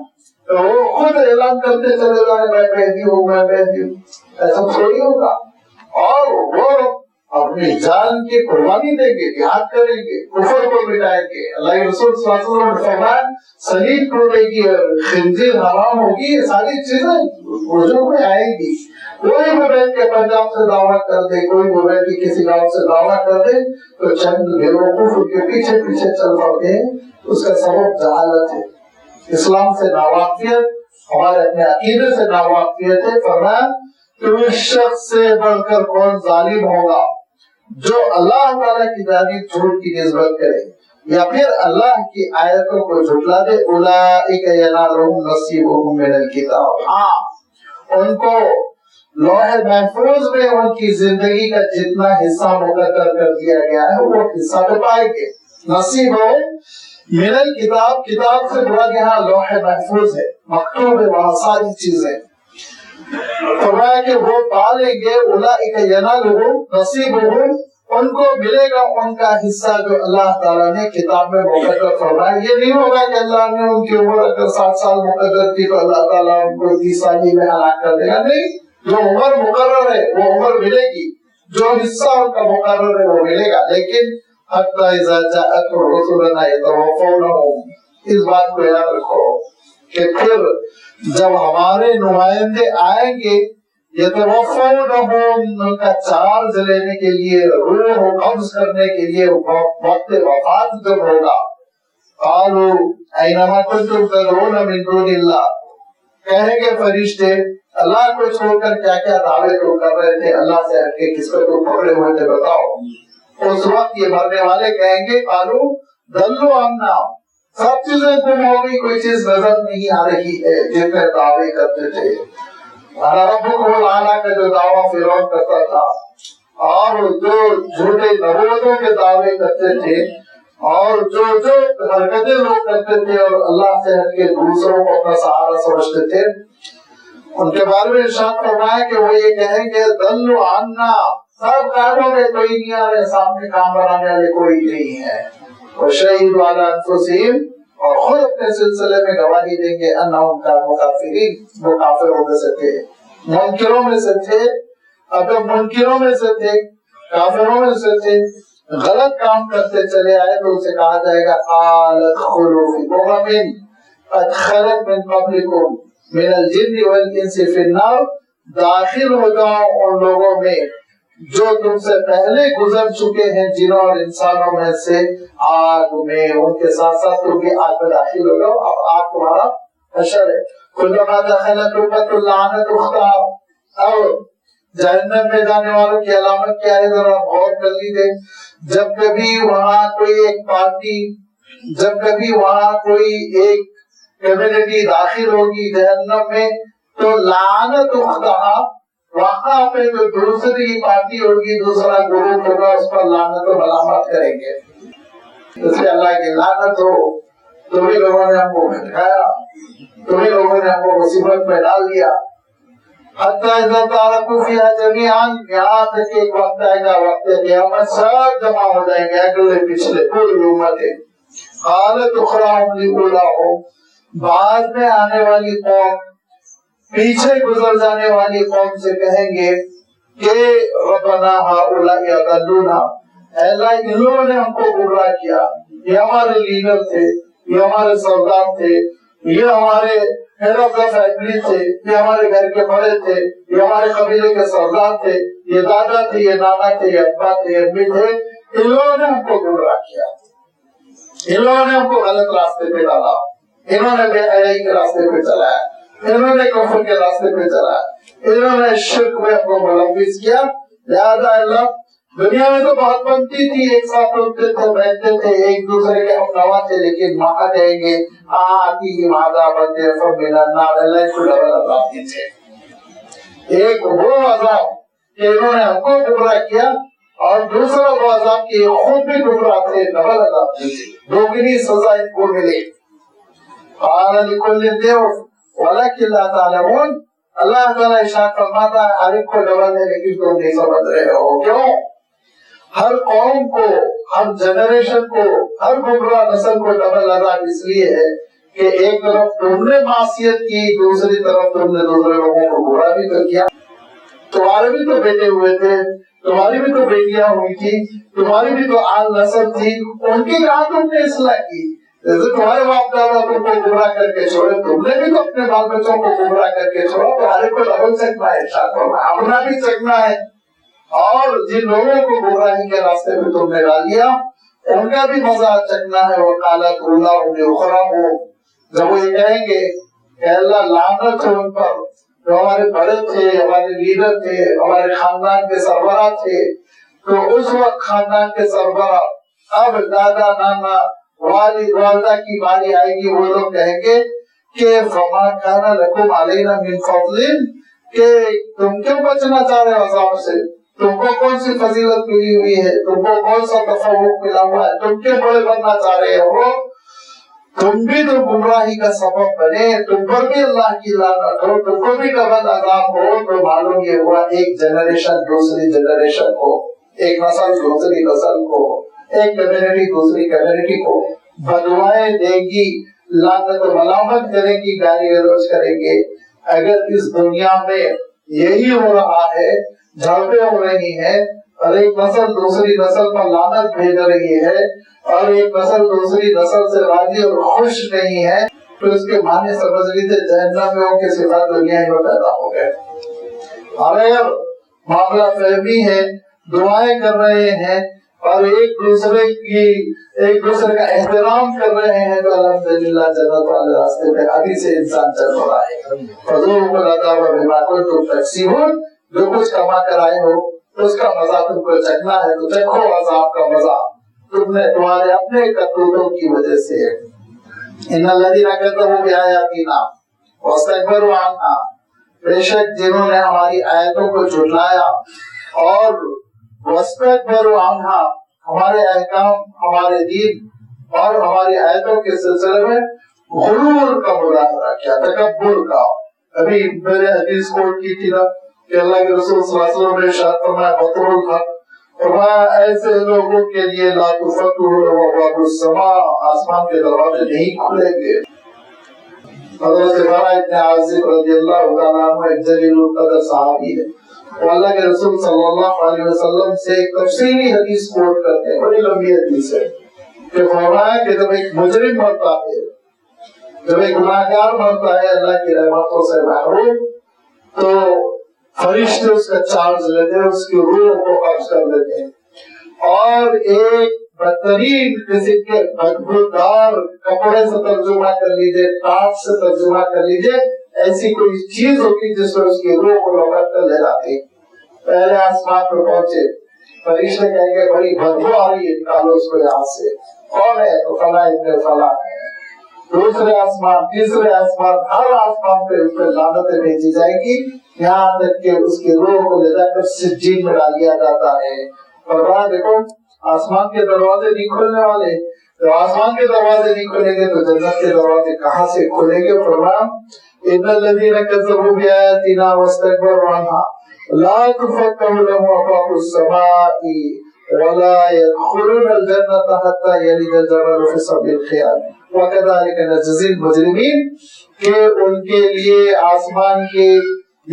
تو وہ خود اعلان کرتے چلے جائیں میں مہدی ہوں، میں مہدی ہوں، ایسا تھوڑی ہوگا۔ اور وہ اپنی جان کی قربانی دیں گے، جہاد کریں گے، کفر کو مٹائیں گے۔ اللہ کے رسول صلی اللہ علیہ وسلم نے فرمایا صلیب ٹوٹے گی، خنزیر حرام ہوگی، یہ ساری چیزیں وجود میں آئیں گی۔ کوئی بھی بیٹھ کے پنجاب سے دعویٰ کر دے، کوئی بھی بیٹھ کے کسی گاؤں سے دعویٰ کر دے تو چند بیوقوف ان کے پیچھے پیچھے چل پڑتے ہیں، اس کا سبب جہالت ہے، اسلام سے ناواقفیت، ہمارے اپنے عقیدے سے ناواقفیت ہے۔ فرمایا کہ اس شخص سے بڑھ کر کون ظالم ہوگا جو اللہ تعالیٰ کی جانب جھوٹ کی نسبت کرے یا پھر اللہ کی آیتوں کو جھٹلا دے۔ اولئک ینالہم نصیبہم من الکتاب، ہاں ان کو لوح محفوظ میں ان کی زندگی کا جتنا حصہ مقرر کر دیا گیا ہے وہ حصہ تو پائیں گے۔ نصیب ہو من الکتاب، کتاب سے مراد یہاں لوح محفوظ ہے، مکتوب ہے وہاں ساری چیزیں، فرمایا کہ وہ پالیں گے۔ اولئک ینالہم نصیبہم، ان کو ملے گا ان کا حصہ جو اللہ تعالیٰ نے کتاب میں مقرر فرمایا۔ یہ نہیں ہوگا کہ اللہ نے ان کی عمر اگر 60 سال مقرر کی تو اللہ تعالیٰ ان کو 30 سال میں ہلاک کر دے گا، نہیں، جو عمر مقرر ہے وہ عمر ملے گی، جو حصہ ان کا مقرر ہے وہ ملے گا۔ لیکن حتی اذا جاءتهم رسلنا يتوفونهم، اس بات کو یاد رکھو کہ پھر جب ہمارے نمائندے آئیں گے یتوفونهم، ان کا چارج لینے کے لیے، روح کو قبض کرنے کے لیے وقت وفات جب ہوگا، قالوا اینما کنتم تدعون من دون اللہ، کہیں گے فرشتے اللہ کو چھوڑ کر کیا کیا دعوے تو کر رہے تھے، اللہ سے ہٹ کے کس کو تو پکڑے ہوئے تھے بتاؤ۔ اس وقت یہ مرنے والے کہیں گے قالوا ضلوا عنا، سب چیزیں گم ہو گئی، کوئی چیز نظر نہیں آ رہی ہے جتنے دعوے کرتے تھے۔ ربکم الاعلی کا جو دعویٰ فرعون کرتا تھا، اور جو جھوٹے نبوتوں کے دعوے کرتے تھے، اور جو حرکتیں لوگ کرتے تھے اور اللہ سے ہٹ کے دوسروں کو اپنا سہارا سمجھتے تھے، ان کے بارے میں ارشاد فرمایا کہ وہ یہ کہیں گے ضلوا عنا، سب کاموں میں کوئی نہیں آ رہے، سامنے کام بنانے والے کوئی نہیں ہے۔ وشہدوا علی انفسہم، اور خود اپنے سلسلے میں گواہی دیں گے انہم کانوا کافرین، وہ کافروں میں سے تھے، منکروں میں سے تھے۔ اب جب منکروں میں سے تھے، کافروں میں سے تھے، غلط کام کرتے چلے آئے تو اسے کہا جائے گا قال ادخلوا فی امم قد خلت من قبلکم من الجن والانس فی النار، داخل ہو جاؤ ان لوگوں میں جو تم سے پہلے گزر چکے ہیں جنوں اور انسانوں میں سے آگ میں، ان کے ساتھ ساتھ تم بھی آگ میں داخل ہو جاؤ، اب آگ تمہارا حشر ہے۔ کلما دخلت امۃ لعنت اختها، اور جہنم میں جانے والوں کی علامت کیا ہے ذرا غور کر لیجیے، جب کبھی وہاں کوئی ایک پارٹی، جب کبھی وہاں کوئی ایک کمیونٹی داخل ہوگی جہنم میں تو لعنت اختہا، وہاں پہ جو دوسری پارٹی ہوگی، دوسرا گروپ ہوگا، اس پر لعنت و ملامت کریں گے، اس لیے اللہ کی لعنت ہو، تمہیں لوگوں نے ہم کو بھٹکایا، تمہیں لوگوں نے ہم کو مصیبت میں ڈال دیا۔ حتی اذا تارکوا فیہا جمیعا، یہاں تک کہ ایک وقت آئے گا، وقت قیامت، سب جمع ہو جائیں گے، اگلے پچھلے پوری امتیں۔ قالت اخراہم لأولاہم، بعد میں آنے والی قوم پیچھے گزر جانے والی قوم سے کہیں گے کہ ربنا ہؤلاء اضلونا، اے اللہ ان لوگوں نے ہم کو گمراہ کیا، یہ ہمارے لیڈر تھے، یہ ہمارے سردار تھے، یہ ہمارے ہیڈ آف دا فیملی تھے، یہ ہمارے گھر کے بڑے تھے، یہ ہمارے قبیلے کے سردار تھے، یہ دادا تھے، یہ نانا تھے، یہ ابا تھے، یہ امی تھے، ان لوگوں نے ہم کو گمراہ کیا، ان لوگوں نے ہم کو غلط راستے پہ ڈالا، انہوں نے بے حیائی کے راستے پہ چلایا، انہوں نے کفر کے راستے پہ چلا، انہوں نے شرک میں اپنے ملوث کیا۔ لہذا اللہ، دنیا میں تو بہت بنتی تھی، ایک ساتھ اٹھتے تھے، بیٹھتے تھے، ایک دوسرے کے ہم نوا تھے، لیکن وہاں کہیں گے آتی عذاب ضعف من النار، اللہ کو ڈبل عذاب دیتے۔ ایک وہ عذاب کہ انہوں نے ہم کو گمراہ کیا، اور دوسرا وہ عذاب کہ خود بھی گمراہ تھے، ڈبل عذاب دیتے، دوگنی سزا ان کو ملے۔ قال لكل ضعف ولكن لا تعلمون، اللہ تعالیٰ ارشاد فرماتا ہے ہر ایک کو ڈبل ہے لیکن تم نہیں سمجھ رہے ہو۔ کیوں؟ ہر قوم کو، ہر جنریشن کو، ہر گمراہ نسل کو ڈبل عذاب اس لیے ہے کہ ایک طرف تم نے معصیت کی، دوسری طرف تم نے دوسرے لوگوں کو برا بھی تو کیا۔ تمہارے بھی تو بیٹے ہوئے تھے، تمہاری بھی تو بیٹیاں ہوئی تھی، تمہاری بھی تو آل نسل تھی، ان کی کہاں تم نے اصلاح کی؟ جیسے تمہارے باپ دادا تم کو گمراہ کر کے چھوڑے، تم نے بھی تو اپنے بال بچوں کو گمراہ کر کے چھوڑا، تو ہر ایک کو ڈبل چکنا ہے، اپنا بھی چکنا ہے، اور جن لوگوں کو گمراہی کے راستے میں تم نے ڈال دیا ان کا بھی مزہ چکنا ہے۔ وقالت اولاہم لاخراہم، جب وہ یہ کہیں گے کہ اللہ لعنت ہو ان پر جو ہمارے بڑے تھے، ہمارے لیڈر تھے، ہمارے خاندان کے سربراہ تھے، تو اس وقت خاندان کے سربراہ اب دادا نانا والد والدہ کی باری آئے گی، وہ لوگ کہیں گے کہ فما کان لکم علینا من فضل، کہ تم کیوں بچنا چاہ رہے ہو عذاب سے، تم کو کون سی فضیلت ملی ہوئی ہے، تم کو کون سا تفوق ملا ہوا ہے، تم کیوں بڑے بننا چاہ رہے ہو، تم بھی تو گمراہی کا سبب بنے، تم پر بھی اللہ کی لعنت ہو، تم کو بھی ڈبل عذاب ہو۔ تو معلوم یہ ہوا ایک جنریشن دوسری جنریشن کو، ایک نسل دوسری نسل کو، ایک کمیونٹی دوسری کمیونٹی کو بدوائیں دے گی، لعنت و ملامت کرے گی، گالی گلوچ کریں گے۔ اگر اس دنیا میں یہی ہو رہا ہے، جھڑپیں ہو رہی ہیں، اور ایک نسل دوسری نسل پر لعنت بھیج رہی ہے، اور ایک نسل دوسری نسل سے راضی اور خوش نہیں ہے، تو اس کے معنی سمجھ لیجیے جہنمیوں کے صفات دنیا میں پیدا ہو گئے۔ اور اگر معاملہ فہمی ہے، دعائیں کر رہے ہیں اور ایک دوسرے کا احترام کر رہے ہیں، تو الحمدللہ جنت والے راستے پہ ابھی سے انسان چل رہا ہے۔ فذوقوا العذاب بما کنتم تکسبون، جو کچھ کما کر آئے ہو اس کا مزہ تم کو چکھنا ہے، تو چکھو عذاب کا مزہ، تم نے تمہارے اپنے کرتوتوں کی وجہ سے۔ ان الذین کذبوا بآیاتنا واستکبروا عنہا، بے شک جنہوں نے ہماری آیتوں کو جھٹلایا اور واستکبروا عنہا، ہمارے احکام، ہمارے دین اور ہماری آیتوں کے سلسلے میں غرور کا مظاہرہ کیا، تکبر کا۔ ابھی میں نے حدیث کوٹ کی تھی نا کہ اللہ کے رسول صلی اللہ علیہ وسلم نے ارشاد فرمایا بطر الحق، فرمایا ایسے لوگوں کے لیے لا تفتح لهم ابواب السماء، آسمان کے دروازے نہیں کھلیں گے۔ حضرت برا ابن عازب رضی اللہ تعالیٰ عنہ ایک جلیل القدر صحابی ہے، وہ اللہ کے رسول صلی اللہ علیہ وسلم سے ایک تفصیلی حدیث کوٹ کرتے ہیں، بڑی لمبی حدیث ہے، کہ فرمایا کہ جب ایک مجرم مرتا ہے جب ایک گناہگار مرتا ہے اللہ کی رحمتوں سے محروم تو فرشتے اس کا چارج لیتے ہیں, اس کی روح کو قبض کر دیتے ہیں, اور ایک بدترین قسم کے بدبودار کپڑے سے ترجمہ کر لیجیے, ٹاٹ سے ترجمہ کر لیجیے, ایسی کوئی چیز ہوتی جس میں اس کی روح کو لپٹ کر لے جاتی. پہلے آسمان پر پہنچے, فرشتے کہیں گے بڑی بدبو آ رہی ہے, نکالو اس کو یہاں سے. کون ہے؟ تو فلاں ابن فلاں ہے. دوسرے آسمان, تیسرے آسمان, ہر آسمان پہ اس پہ لعنتیں بھیجی جائے گی, یہاں تک کہ اس کی روح کو لے جا کر سجین میں ڈال دیا جاتا ہے. اور وہاں دیکھو آسمان کے دروازے نہیں کھلنے والے. تو آسمان کے دروازے نہیں کھلیں گے تو جنت کے دروازے کہاں سے کھلیں گے؟ فرمایا ان الذین کذبوا بآیاتنا واستکبروا عنها لا تفتح لهم ابواب السماء ولا يدخلون الجنة حتى يلج الجمل في سم الخياط وكذلك نجزي المجرمين. کہ ان کے لیے آسمان کے,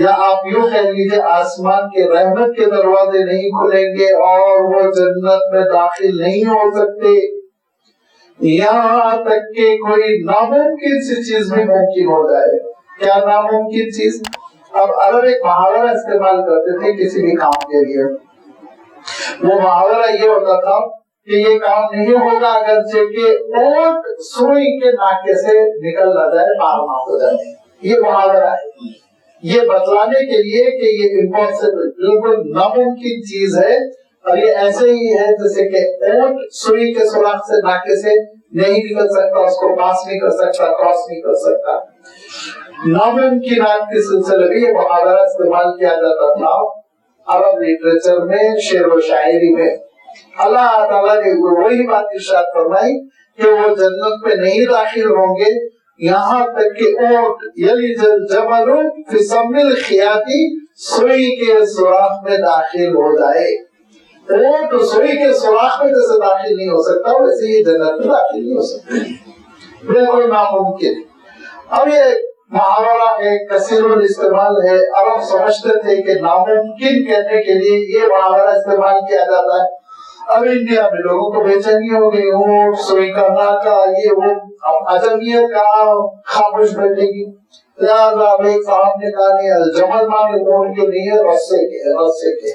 یا آپ یوں کہہ لیجیے آسمان کے رحمت کے دروازے نہیں کھلیں گے اور وہ جنت میں داخل نہیں ہو سکتے یہاں تک کہ کوئی ناممکن سی چیز بھی ممکن ہو جائے. کیا ناممکن چیز؟ اب عرب ایک محاورہ استعمال کرتے تھے کسی بھی کام کے لیے. وہ محاورہ یہ ہوتا تھا کہ یہ کام نہیں ہوگا اگرچہ کہ اونٹ سوئی کے ناکے سے نکل نہ جائے, پار نہ ہو جائے. یہ محاورہ ہے یہ بتلانے کے لیے کہ یہ امپاسبل, بالکل ناممکن چیز ہے. اور یہ ایسے ہی ہے جیسے کہ اونٹ سوئی کے سوراخ سے ناکے سے نہیں نکل سکتا, اس کو پاس نہیں کر سکتا, کراس نہیں کر سکتا. ناممکنات کے سلسلے میں یہ محاورہ استعمال کیا جاتا تھا عرب لٹریچر میں, شعر و شاعری میں. اللہ تعالیٰ نے وہی بات ارشاد فرمائی کہ وہ جنت میں نہیں داخل ہوں گے یہاں تک کہ اونٹ یلج الجمل فی سم الخیاط, سوئی کے سوراخ میں داخل ہو جائے. اونٹ سوئی کے سوراخ میں جیسے داخل نہیں ہو سکتا ویسے یہ جنت میں داخل نہیں ہو سکتا, بالکل ناممکن. اب یہ محاورہ ہے, کثیر الاستعمال ہے. عرب سمجھتے تھے کہ ناممکن کہنے کے لیے یہ محاورہ استعمال کیا جاتا ہے. اب انڈیا میں لوگوں کو بے چینی ہو گئی, اونٹ سوئی کا ناکا یہ وہ, عجمیت کا خاموش بیٹھے گی. لہٰذا ایک صاحب نے کہا نہیں, الجمل مانے اونٹ کے نہیں ہے, رسے کے, رسے کے.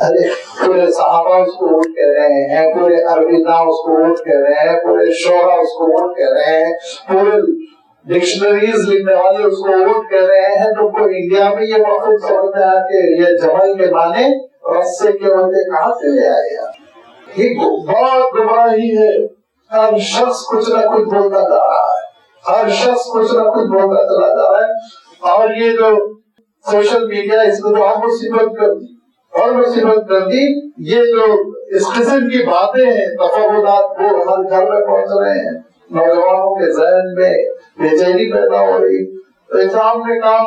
ارے پورے صحابہ اس کو اونٹ کہہ رہے ہیں, پورے عربی نام اس کو اونٹ کہہ رہے ہیں, پورے شعرا اس کو اونٹ کہہ رہے ہیں, پورے ڈکشنریز لکھنے والے اس کو اونٹ کہہ رہے ہیں. تو کو انڈیا میں یہ مفہوم سمجھ میں آیا کہ یہ جمل کے معنی رسے کے ہوتے کہاں سے لے آئے یار. یہ بہت گمراہی ہے. ہر شخص کچھ نہ کچھ بولتا جا رہا ہے, ہر شخص کچھ نہ کچھ بولتا چلا جا رہا ہے. اور یہ جو سوشل میڈیا اس کو تو اور مصیبت کر دی, اور مصیبت کر دی. یہ جو اس قسم کی باتیں ہیں, تفاوضات, وہ ہر گھر میں پہنچ رہے ہیں. نوجوانوں کے ذہن میں بے چینی پیدا ہو رہی. تو اسلام نے کہا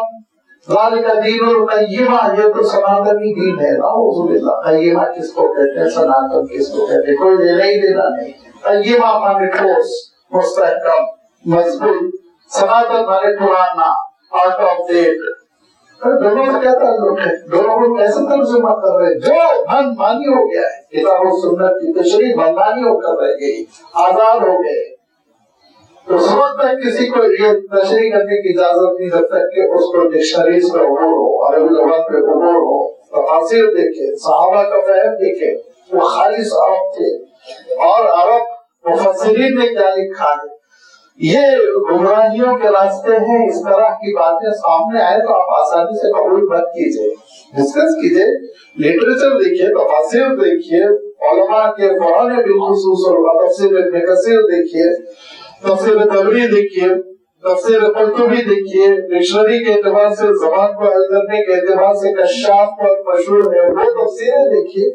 ذالک دین القیمہ, یہ تو سناتنی دین ہے. نعوذ باللہ, قیمہ کس کو کہتے ہیں, سناتن کس کو کہتے ہیں, کوئی لینا ہی دینا نہیں. قیمہ مانے ٹھوس, مستحکم, مضبوط. سناتن مانے پرانا, آؤٹ آف ڈیٹ. دونوں سے کیا تعلق ہے؟ دونوں کو کیسے ترجمہ کر رہے ہیں؟ جو من مانی ہو گیا ہے, کتاب و سنت کی تشریح منمانی ہو کر رہ گئی, آزاد ہو گئے. تو اس وقت تک کسی کو یہ تشریح کرنے کی اجازت نہیں, جب تک کہ اس کو ڈکشنریز پہ عبور ہو, عربی زبان پہ عبور ہو, تفاسیر دیکھے, صحابہ کا فہم دیکھے. وہ خالص عرب تھے, اور عرب مفسرین نے کیا لکھا ہے. یہ گمراہیوں کے راستے ہیں. اس طرح کی باتیں سامنے آئے تو آپ آسانی سے قبول مت کیجیے, ڈسکس کیجیے, لٹریچر دیکھیے, تفاسیر دیکھیے, علماء کے قرآن بالخصوص اور تفسیر ابن کثیر دیکھیے, تفسیر تبری دیکھیے, تفسیر قرطبی دیکھیے. ڈکشنری کے اعتبار سے, زبان کو حل کرنے کے اعتبار سے کشاف پر مشہور ہے, وہ تفسیریں دیکھیے.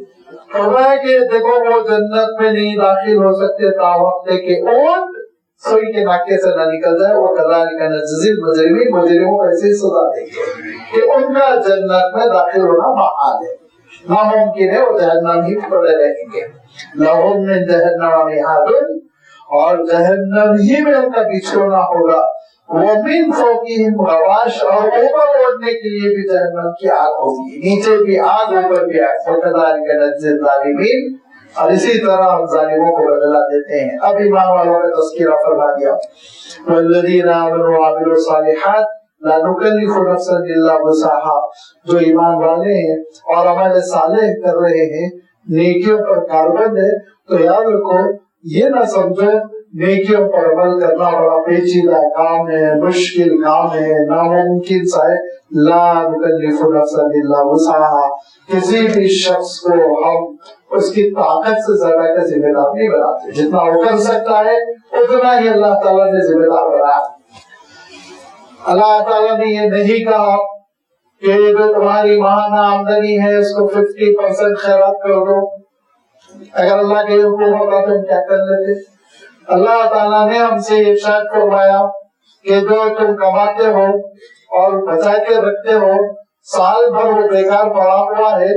فرمایا کہ دیکھو وہ جنت میں نہیں داخل ہو سکتے تا وقت کہ اونٹ سوئی کے ناکے سے نہ نکل جائے. وہ کذالک نجزی المجرمین, مجرموں کو ایسی سزا دیں گے کہ ان کا جنت میں داخل ہونا محال ہے, ناممکن ہے. وہ جہنم ہی پڑے رہیں گے. لہم من جہنم مہاد, اور جہنم ہی میں ان کا بچھونا ہوگا. ومن فوقہم غواش, اور اوپر اڑنے کے لیے بھی جہنم کی آگ ہوگی, نیچے بھی آگ, اوپر بھی آگ. وکذالک نجزی الظالمین, اور اسی طرح ہم ظالموں کو بدلہ دیتے ہیں. اب ایمان والوں کا تذکرہ فرما دیا. والذین آمنوا وعملوا الصالحات لا نکلف نفسا الا وسعها. جو ایمان والے ہیں اور عمل صالح کر رہے ہیں، نیکیوں پر کاربند ہے، تو یاد رکھو یہ نہ سمجھو نیکیوں پر عمل کرنا بڑا پیچیدہ کام ہے، مشکل کام ہے، ناممکن سا ہے. لا نکلف نفسا الا وسعها. کسی بھی شخص کو ہم اس کی طاقت سے زیادہ کا ذمہ دار نہیں بناتے. جتنا وہ کر سکتا ہے اتنا ہی اللہ تعالیٰ نے ذمہ دار بنایا. اللہ تعالیٰ نے یہ نہیں کہا کہ جو تمہاری ماہانہ آمدنی ہے اس کو 50% خیرات کر دو. اگر اللہ کے حکم ہوتا تو ہم کیا کر لیتے. اللہ تعالیٰ نے ہم سے ارشاد فرمایا کہ جو تم کماتے ہو اور بچا کے رکھتے ہو، سال بھر وہ بیکار پڑا ہوا ہے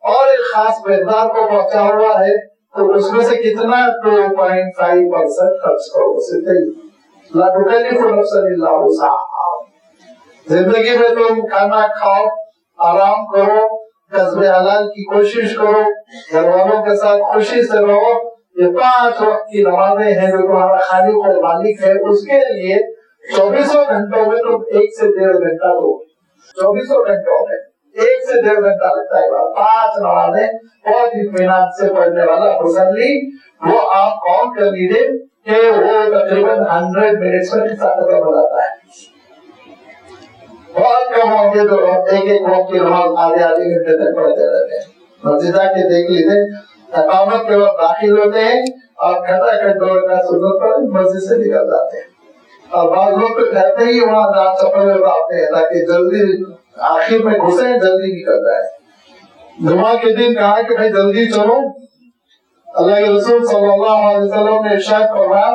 اور ایک خاص مقدار کو پہنچا ہوا ہے، تو اس میں سے کتنا 2.5% خرچ کرو. اسے لا نکلف نفسا الا وسعها. زندگی میں تم کھانا کھاؤ، آرام کرو، کسب حلال کی کوشش کرو، گھر والوں کے ساتھ خوشی سے رہو. یہ 5 وقت کی نمازیں ہیں جو تمہارا خالق اور مالک ہے، اس کے لیے 24 گھنٹوں میں تم 1 سے 1.5 گھنٹہ دو. 24 گھنٹوں میں 1 سے 1.5 گھنٹہ لگتا ہے. 5 نمازیں بہت اطمینان سے پڑھنے والا مصلی، وہ آپ کاؤنٹ کر لیجیے کہ وہ تقریباً 100 منٹس میں کتنا ختم ہو جاتا ہے. بہت کم ہوں گے تو ایک وقت کی نماز آدھے گھنٹے تک پڑھتے رہتے ہیں. مسجد آ کے دیکھ لیجیے، اقامت کے وقت داخل ہوتے ہیں اور گھنٹہ کا سنت پر مسجد سے نکل جاتے ہیں. اور بعض لوگ تو کہتے ہی وہاں جہاں چپل اٹھاتے ہیں تاکہ جلدی آخر میں گھسے جلدی نکل جائے. جمعہ کے دن کہا کہ بھائی جلدی چلو. اللہ کے رسول صلی اللہ علیہ وسلم نے ارشاد فرمایا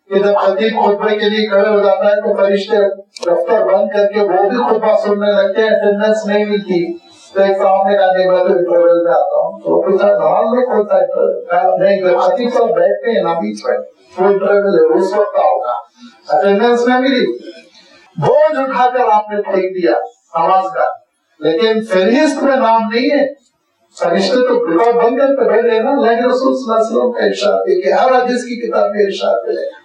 کہ جب خطیب خطبے کے لیے کھڑے ہو جاتا ہے تو فرشتے دفتر بند کر کے وہ بھی خطبہ سننے لگتے ہیں. اٹینڈنس نہیں ملتی تو ایک صاحب نے کہا نہیں میں تو انٹرول میں آتا ہوں. تو پوچھا نماز میں کون سا انٹرول؟ نہیں، جب خطیب صاحب بیٹھتے ہیں نا بیچ میں وہ انٹرول ہے، اس وقت ہوگا. اٹینڈنس میں ملی. بوجھ اٹھا کر آپ نے پھینک دیا نماز کا، لیکن فہرست میں نام نہیں ہے. فرشتے تو کتاب بند کر کے بیٹھے ہیں نا. لیکن رسول صلی اللہ علیہ وسلم کا ارشاد ہے کہ ہر حدیث کی کتاب میں ارشاد ملے گا.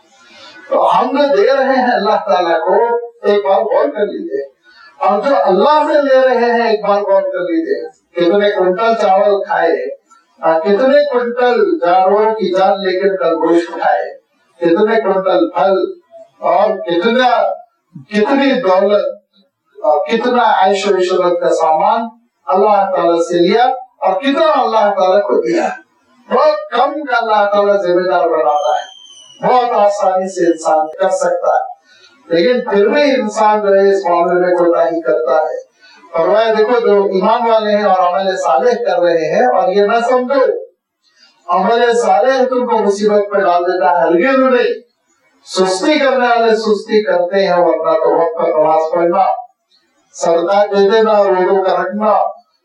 تو ہم جو دے رہے ہیں اللہ تعالیٰ کو ایک بار غور کر لیجیے، اور جو اللہ سے لے رہے ہیں ایک بار غور کر لیجیے. کتنے کنٹل چاول کھائے، کتنے کنٹل جانوروں کی جان لے کر گوشت کھائے، کتنے کنٹل پھل، اور کتنی دولت اور کتنا عیش و عشرت کا سامان اللہ تعالیٰ سے لیا اور کتنا اللہ تعالیٰ کو دیا. بہت کم کا اللہ تعالیٰ ذمہ دار بناتا ہے. بہت آسانی سے انسان کر سکتا ہے، لیکن پھر بھی انسان جو ہے اس معاملے میں کوتاہی کرتا ہے. فرمایا دیکھو جو ایمان والے ہیں اور عمل صالح کر رہے ہیں، اور یہ نہ سمجھو عمل صالح تم کو مصیبت میں ڈال دیتا ہے، ہرگز نہیں. سستی کرنے والے سستی کرتے ہیں، ورنہ تو وقت پر نماز پڑھنا، صدقہ دے دینا، روزوں کا رکھنا،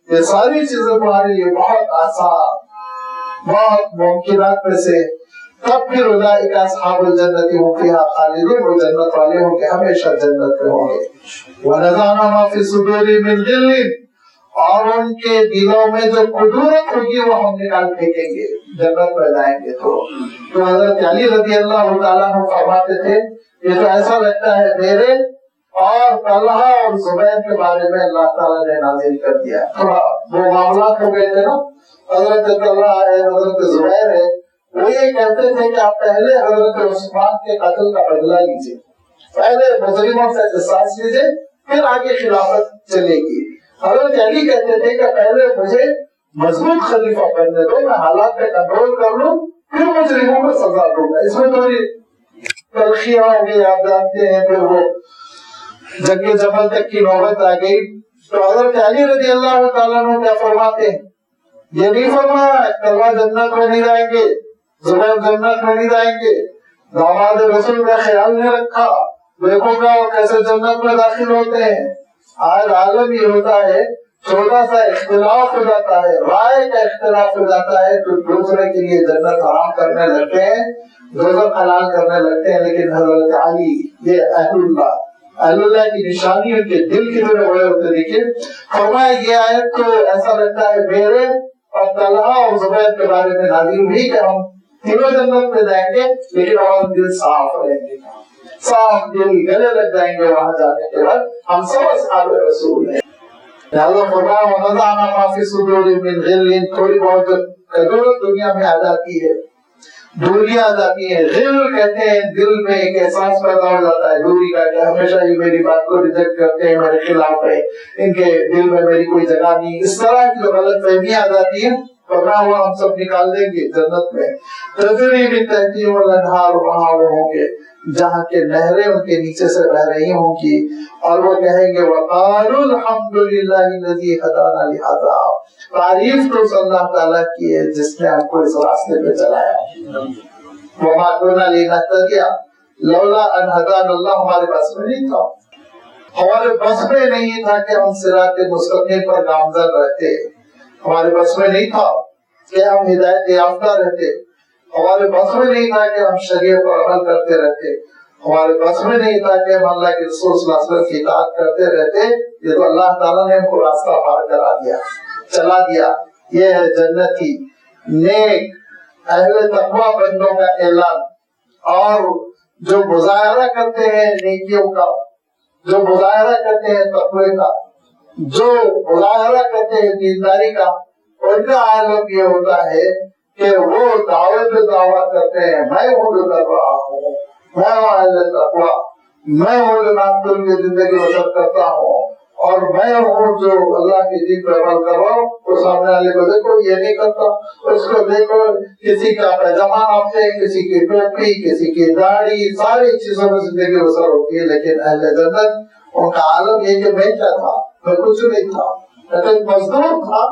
یہ ساری چیزیں تمہارے لیے بہت آسان، بہت ممکنات میں سے. تب پھر اولئک اصحاب الجنت هم فیہا خالدون، وہ جنت والے ہوں گے، ہمیشہ جنت میں ہوں گے. ونزعنا ما فی صدورہم من غل، اور ان کے دلوں میں جو کدورت ہوگی وہ ہم نکال پھینکیں گے جنت میں جائیں گے. تو حضرت علی رضی اللہ تعالیٰ عنہ فرماتے تھے یہ تو ایسا لگتا ہے میرے اور طلحہ اور زبیر کے بارے میں اللہ تعالیٰ نے نازل کر دیا. تھوڑا وہ معاملات ہو گئے تھے نا. حضرت طلحہ ہے، حضرت زبیر ہے، وہ یہ کہتے تھے کہ آپ پہلے حضرت عثمان کے قتل کا بدلہ لیجیے، پہلے مجرموں سے قصاص لیجیے، پھر آگے خلافت چلے گی. حضرت علی کہتے تھے کہ پہلے مجھے مضبوط خلیفہ بننے دو، میں حالات پہ کنٹرول کر لوں، پھر مجرموں کو سزا دوں گا. اس میں تھوڑی تلخیاں ہو گئی، آپ جانتے ہیں. پھر وہ جنگ جمل تک کی نوبت آ گئی. تو حضرت علی رضی اللہ تعالیٰ عنہ کیا فرماتے ہیں؟ یہ نہیں فرمایا طلحہ جنت میں نہیں جائیں گے، زبیر جنت میں نہیں جائیں گے، داماد رسول کا خیال نہیں رکھا، دیکھو گا وہ کیسے جنت میں داخل ہوتے ہیں. آج عالم یہ ہوتا ہے، چھوٹا سا اختلاف ہو جاتا ہے، رائے کا اختلاف ہو جاتا ہے تو دوسرے کے لیے جنت حرام کرنے لگتے ہیں، دوزخ حلال کرنے لگتے ہیں. لیکن حضرت علی یہ اہل اللہ کی نشانی ان کے دل کی طرح بڑے ہوتے. دیکھیے فرمایا یہ آیت تو ایسا لگتا ہے میرے اور طلحہ اور زبیر کے بارے میں نازل ہوئی کہ ہم تینوں جنت میں جائیں گے لیکن ہمارا دل صاف رہیں گے، صاف دل گلے لگ جائیں گے وہاں جانے کے بعد، ہم سب اصحاب رسول ہیں۔ لہذا فرمایا وَنَزَعْنَا مَا فِي صُدُورِهِم مِّن غِلٍّ، تھوڑی بہت کدورت دنیا میں آ جاتی ہے، دوریاں آ جاتی ہیں۔ غل کہتے ہیں دل میں ایک احساس پیدا ہو جاتا ہے دوری کا کہ ہمیشہ یہ میری بات کو ریجیکٹ کرتے ہیں، میرے خلاف ہے، ان کے دل میں میری کوئی جگہ نہیں، اس طرح کی جو غلط فہمیاں آ جاتی ہیں پکڑا ہوا ہم سب نکال دیں گے جنت میں۔ تجری من تحتہم الانہار، وہاں وہ ہوں گے جہاں کے نہریں ان کے نیچے سے بہ رہی ہوں گی، اور وہ کہیں گے وقالوا الحمد للہ الذی ہدانا لہذا، تعریف تو اللہ تعالیٰ کی ہے جس نے ہم کو اس راستے پہ چلایا۔ وما كنا لنهتدي لولا ان هدانا اللہ، ہمارے بس میں نہیں تھا، ہمارے بس میں نہیں تھا کہ ہم صراط مستقیم پر گامزن رہتے، ہمارے بس میں نہیں تھا کہ ہم ہدایت یافتہ رہتے، ہمارے بس میں نہیں تھا کہ ہم شریعت پر عمل کرتے رہتے، ہمارے بس میں نہیں تھا کہ ہم اللہ کے رسول صلی اللہ علیہ وسلم کی اطاعت کرتے رہتے۔ یہ تو اللہ تعالیٰ نے ہم کو راستہ پار کرا دیا، چلا دیا۔ یہ ہے جنتی نیک اہل تقویٰ بندوں کا اعلان، اور جو مظاہرہ کرتے ہیں نیکیوں کا، جو مظاہرہ کرتے ہیں تقوی کا، جو مظاہرہ کرتے ہیں دینداری کا، ان کا عالم یہ ہوتا ہے کہ وہ دعوے پہ دعویٰ کرتے ہیں میں ہوں جو کر رہا ہوں، میں ہوں اہل تقویٰ، میں ہوں جو نام تل کی زندگی بسر کرتا ہوں، اور میں ہوں جو اللہ کے دین پر عمل کر رہا ہوں۔ تو سامنے والے کو دیکھو یہ نہیں کرتا، اس کو دیکھو کسی کا پیجامہ ناپتے ہیں، کسی کی ٹوپی، کسی کی داڑھی، ساری چیزوں میں زندگی بسر ہوتی ہے، لیکن اہل جنت ان کا عالم یہ کہ میں کیا تھا، میں کچھ نہیں تھا، میں تو ایک مزدور تھا،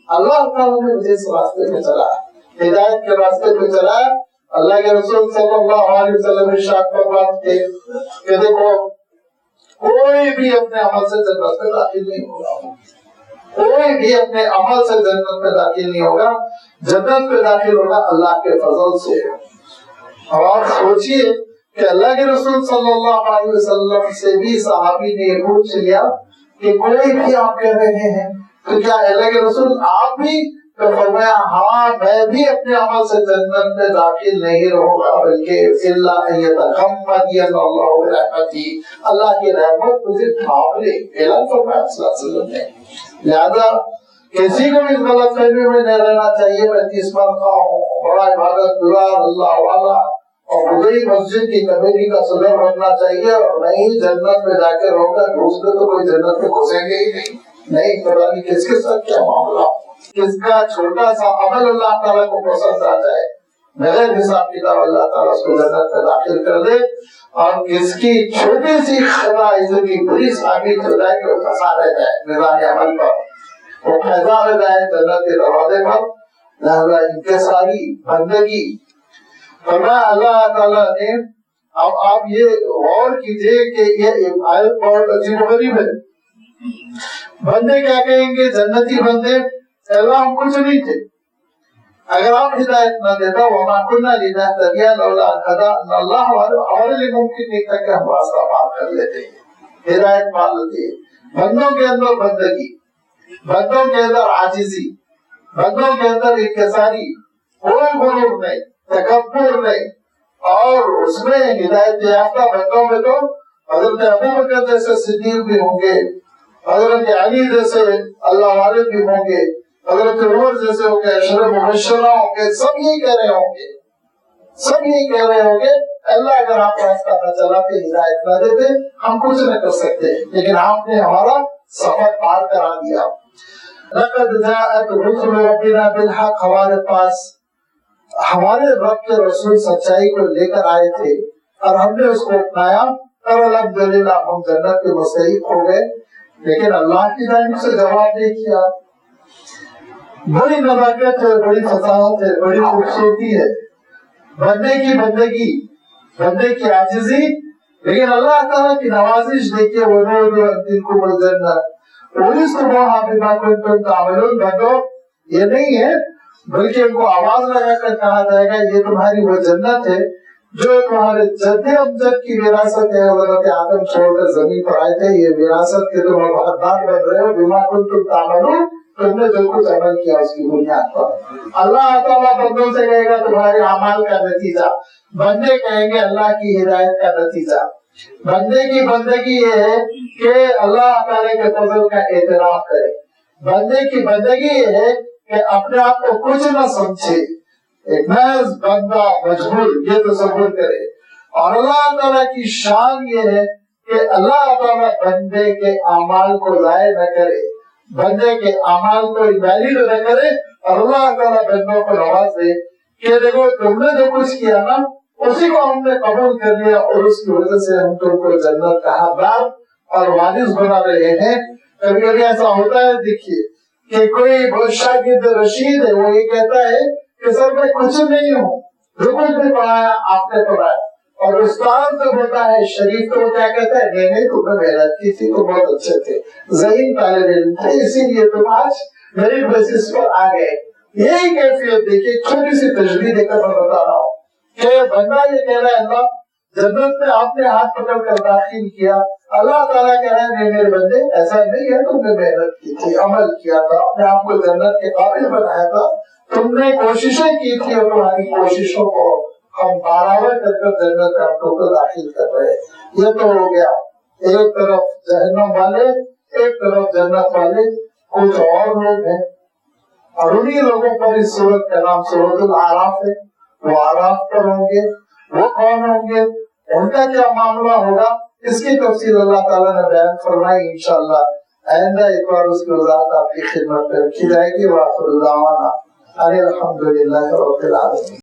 اللہ تعالیٰ نے مجھے اس راستے پہ چلایا، ہدایت کے راستے پہ چلایا۔ اللہ کے رسول صلی اللہ علیہ وسلم ارشاد فرماتے تھے کہ دیکھو کوئی بھی اپنے عمل سے جنت میں داخل نہیں ہوگا، کوئی بھی اپنے عمل سے جنت میں داخل نہیں ہوگا، جنت میں داخل ہوگا اللہ کے فضل سے۔ اور آپ سوچئے کہ اللہ کے رسول صلی اللہ علیہ وسلم سے بھی صحابی نے یہ پوچھ لیا کہ کوئی بھی آپ کہہ رہے ہیں تو کیا اللہ کے رسول آپ بھی؟ تو فرمایا ہاں میں بھی اپنے عمل سے جنت میں داخل نہیں رہوں گا، بلکہ الا ان یتغمدنی اللہ برحمتہ، اللہ کی رحمت مجھے ڈھانپ لے، اعلان فرمایا صلی اللہ علیہ وسلم نے۔ لہذا کسی کو بھی غلط فہمی میں نہیں رہنا چاہیے میں 30 مرتبہ ہوں، بڑا عبادت گزار اللہ والا اور مجھے مسجد کی کمیٹی کا صدر بننا چاہیے، اور میں ہی جنت میں جا کے رہوں گا، دوسرے تو کوئی جنت میں گھسیں گے ہی نہیں۔ پتہ نہیں کس کے ساتھ کیا معاملہ، کس کا چھوٹا سا عمل اللہ تعالیٰ کو پسند آ جائے، بغیر حساب کتاب اللہ تعالیٰ اس کو جنت میں داخل کر دے، اور کس کی چھوٹی سی خطا اتنی بری ثابت ہو جائے کہ وہ پھنسا رہ جائے میدان عمل پر، وہ پھنسا رہ جائے جنت کے دروازے پر۔ لہذا ان کے ساری بندگی فرمایا اللہ تعالیٰ نے، اب آپ یہ غور کیجئے کہ یہ آیت بہت عجیب و غریب ہے۔ بندے کیا کہیں گے؟ جنتی بندے اللہ ہم کچھ نہیں تھے، اگر آپ ہدایت نہ دیتا وما كنا لنهتدي لولا ان هدانا اللہ، ہمارے لیے ممکن نہیں تھا کہ ہم راستہ پار کر لیتے، ہدایت پا لیتے۔ بندوں کے اندر بندگی، بندوں کے اندر عاجزی، بندوں کے اندر انکساری، کوئی غرور نہیں، تکبر نہیں، اور اس میں ہدایت یافتہ بندوں میں تو حضرت ابوبکر جیسے صدیق بھی ہوں گے، حضرت علی جیسے اللہ والے بھی ہوں گے، حضرت عمر جیسے ہوں گے، اشرف مبشرہ ہوں گے، سب یہی کہہ رہے ہوں گے، سب یہی کہہ رہے ہوں گے اللہ اگر آپ راستہ نہ چلاتے، ہدایت نہ دیتے، ہم کچھ نہ کر سکتے، لیکن آپ نے ہمارا سفر پار کرا دیا۔ لقد جاءت رسل ربنا بالحق، ہمارے پاس ہمارے رب کے رسول سچائی کو لے کر آئے تھے اور ہم نے اس کو اپنایا، اور الحمدللہ ہم جنت کے مستحق ہو گئے، لیکن اللہ کی جانب سے جواب نہیں کیا۔ بڑی نزاکت ہے، بڑی فصاحت ہے، بڑی خوبصورتی ہے، بندے کی بندگی، بندے کی عاجزی، لیکن اللہ تعالیٰ کی نوازش دیکھیے، وہ دلکم الجنہ ورثتموہا بما کنتم تعملون۔ بندو یہ نہیں ہے، بلکہ ان کو آواز لگا کر کہا جائے گا یہ تمہاری وہ جنت ہے جو تمہارے جد امجد کی وراثت ہے، حضرت آدم چھوڑ کر زمین پر آئے تھے، یہ وراثت کے تم حقدار بن رہے ہو، بما کنتم تعملون، تم نے جو کچھ عمل کیا اس کی بنیاد پر. اللہ تعالیٰ بندوں سے کہے گا تمہارے اعمال کا نتیجہ, بندے کہیں گے اللہ کی ہدایت کا نتیجہ. بندے کی بندگی یہ ہے کہ اللہ تعالیٰ کے فضل کا اعتراف کرے. بندے کی بندگی یہ ہے کہ اپنے آپ کو کچھ نہ سمجھے, ایک محض بندہ مجبور یہ تصور کرے. اور اللہ تعالیٰ کی شان یہ ہے کہ اللہ تعالیٰ بندے کے اعمال کو ضائع نہ کرے, بندے کے اعمال کو انویلڈ نہ کرے, اور اللہ تعالیٰ بندوں کو نواز دے کہ دیکھو تم نے جو کچھ کیا نا اسی کو ہم نے قبول کر لیا, اور اس کی وجہ سے ہم تم کو جنت کا حقدار اور وارث بنا رہے ہیں. کبھی کبھی ایسا ہوتا ہے, دیکھیے کہ کوئی بہت شاگرد رشید ہے, وہ یہ کہتا ہے کہ سر میں کچھ نہیں ہوں, جو کچھ بھی پڑھایا آپ نے پڑھایا. اور استاد جو ہوتا ہے شریف تو وہ کیا کہتا ہے, نہیں تم نے محنت کی تھی, تو بہت اچھے تھے, ذہین طالب علم تھے, اسی لیے تم آج میرٹ بیسس پر آ گئے. یہی کیفیت دیکھیے, چھوٹی سی تشبیہ دے کر میں بتا رہا ہوں کہ بندہ یہ کہہ رہا ہے اللہ جنت میں آپ نے ہاتھ پکڑ کر داخل کیا, اللہ تعالیٰ کہہ رہا ہے نہیں میرے بندے ایسا نہیں ہے, تم نے محنت کی تھی, عمل کیا تھا, اپنے آپ کو جنت کے قابل بنایا تھا, تم نے کوششیں کی تھی, اور تمہاری کوششوں کو ہم برابر کر کر جنت میں آپ کو داخل کر رہے ہیں. یہ تو ہو گیا ایک طرف جہنم والے, ایک طرف جنت والے. کچھ اور لوگ ہیں, اور انہی لوگوں پر اس سورت کا نام سورۃ الاعراف ہے. وہ اعراف پر ہوں گے, وہ کون ہوں گے, ان کا کیا معاملہ ہوگا, اس کی تفصیل اللہ تعالیٰ نے بیان فرمائی. انشاءاللہ آئندہ اتوار اس کی وضاحت آپ کی خدمت میں رکھی جائے گی. وآخر دعوانا ان الحمد للہ رب العالمین.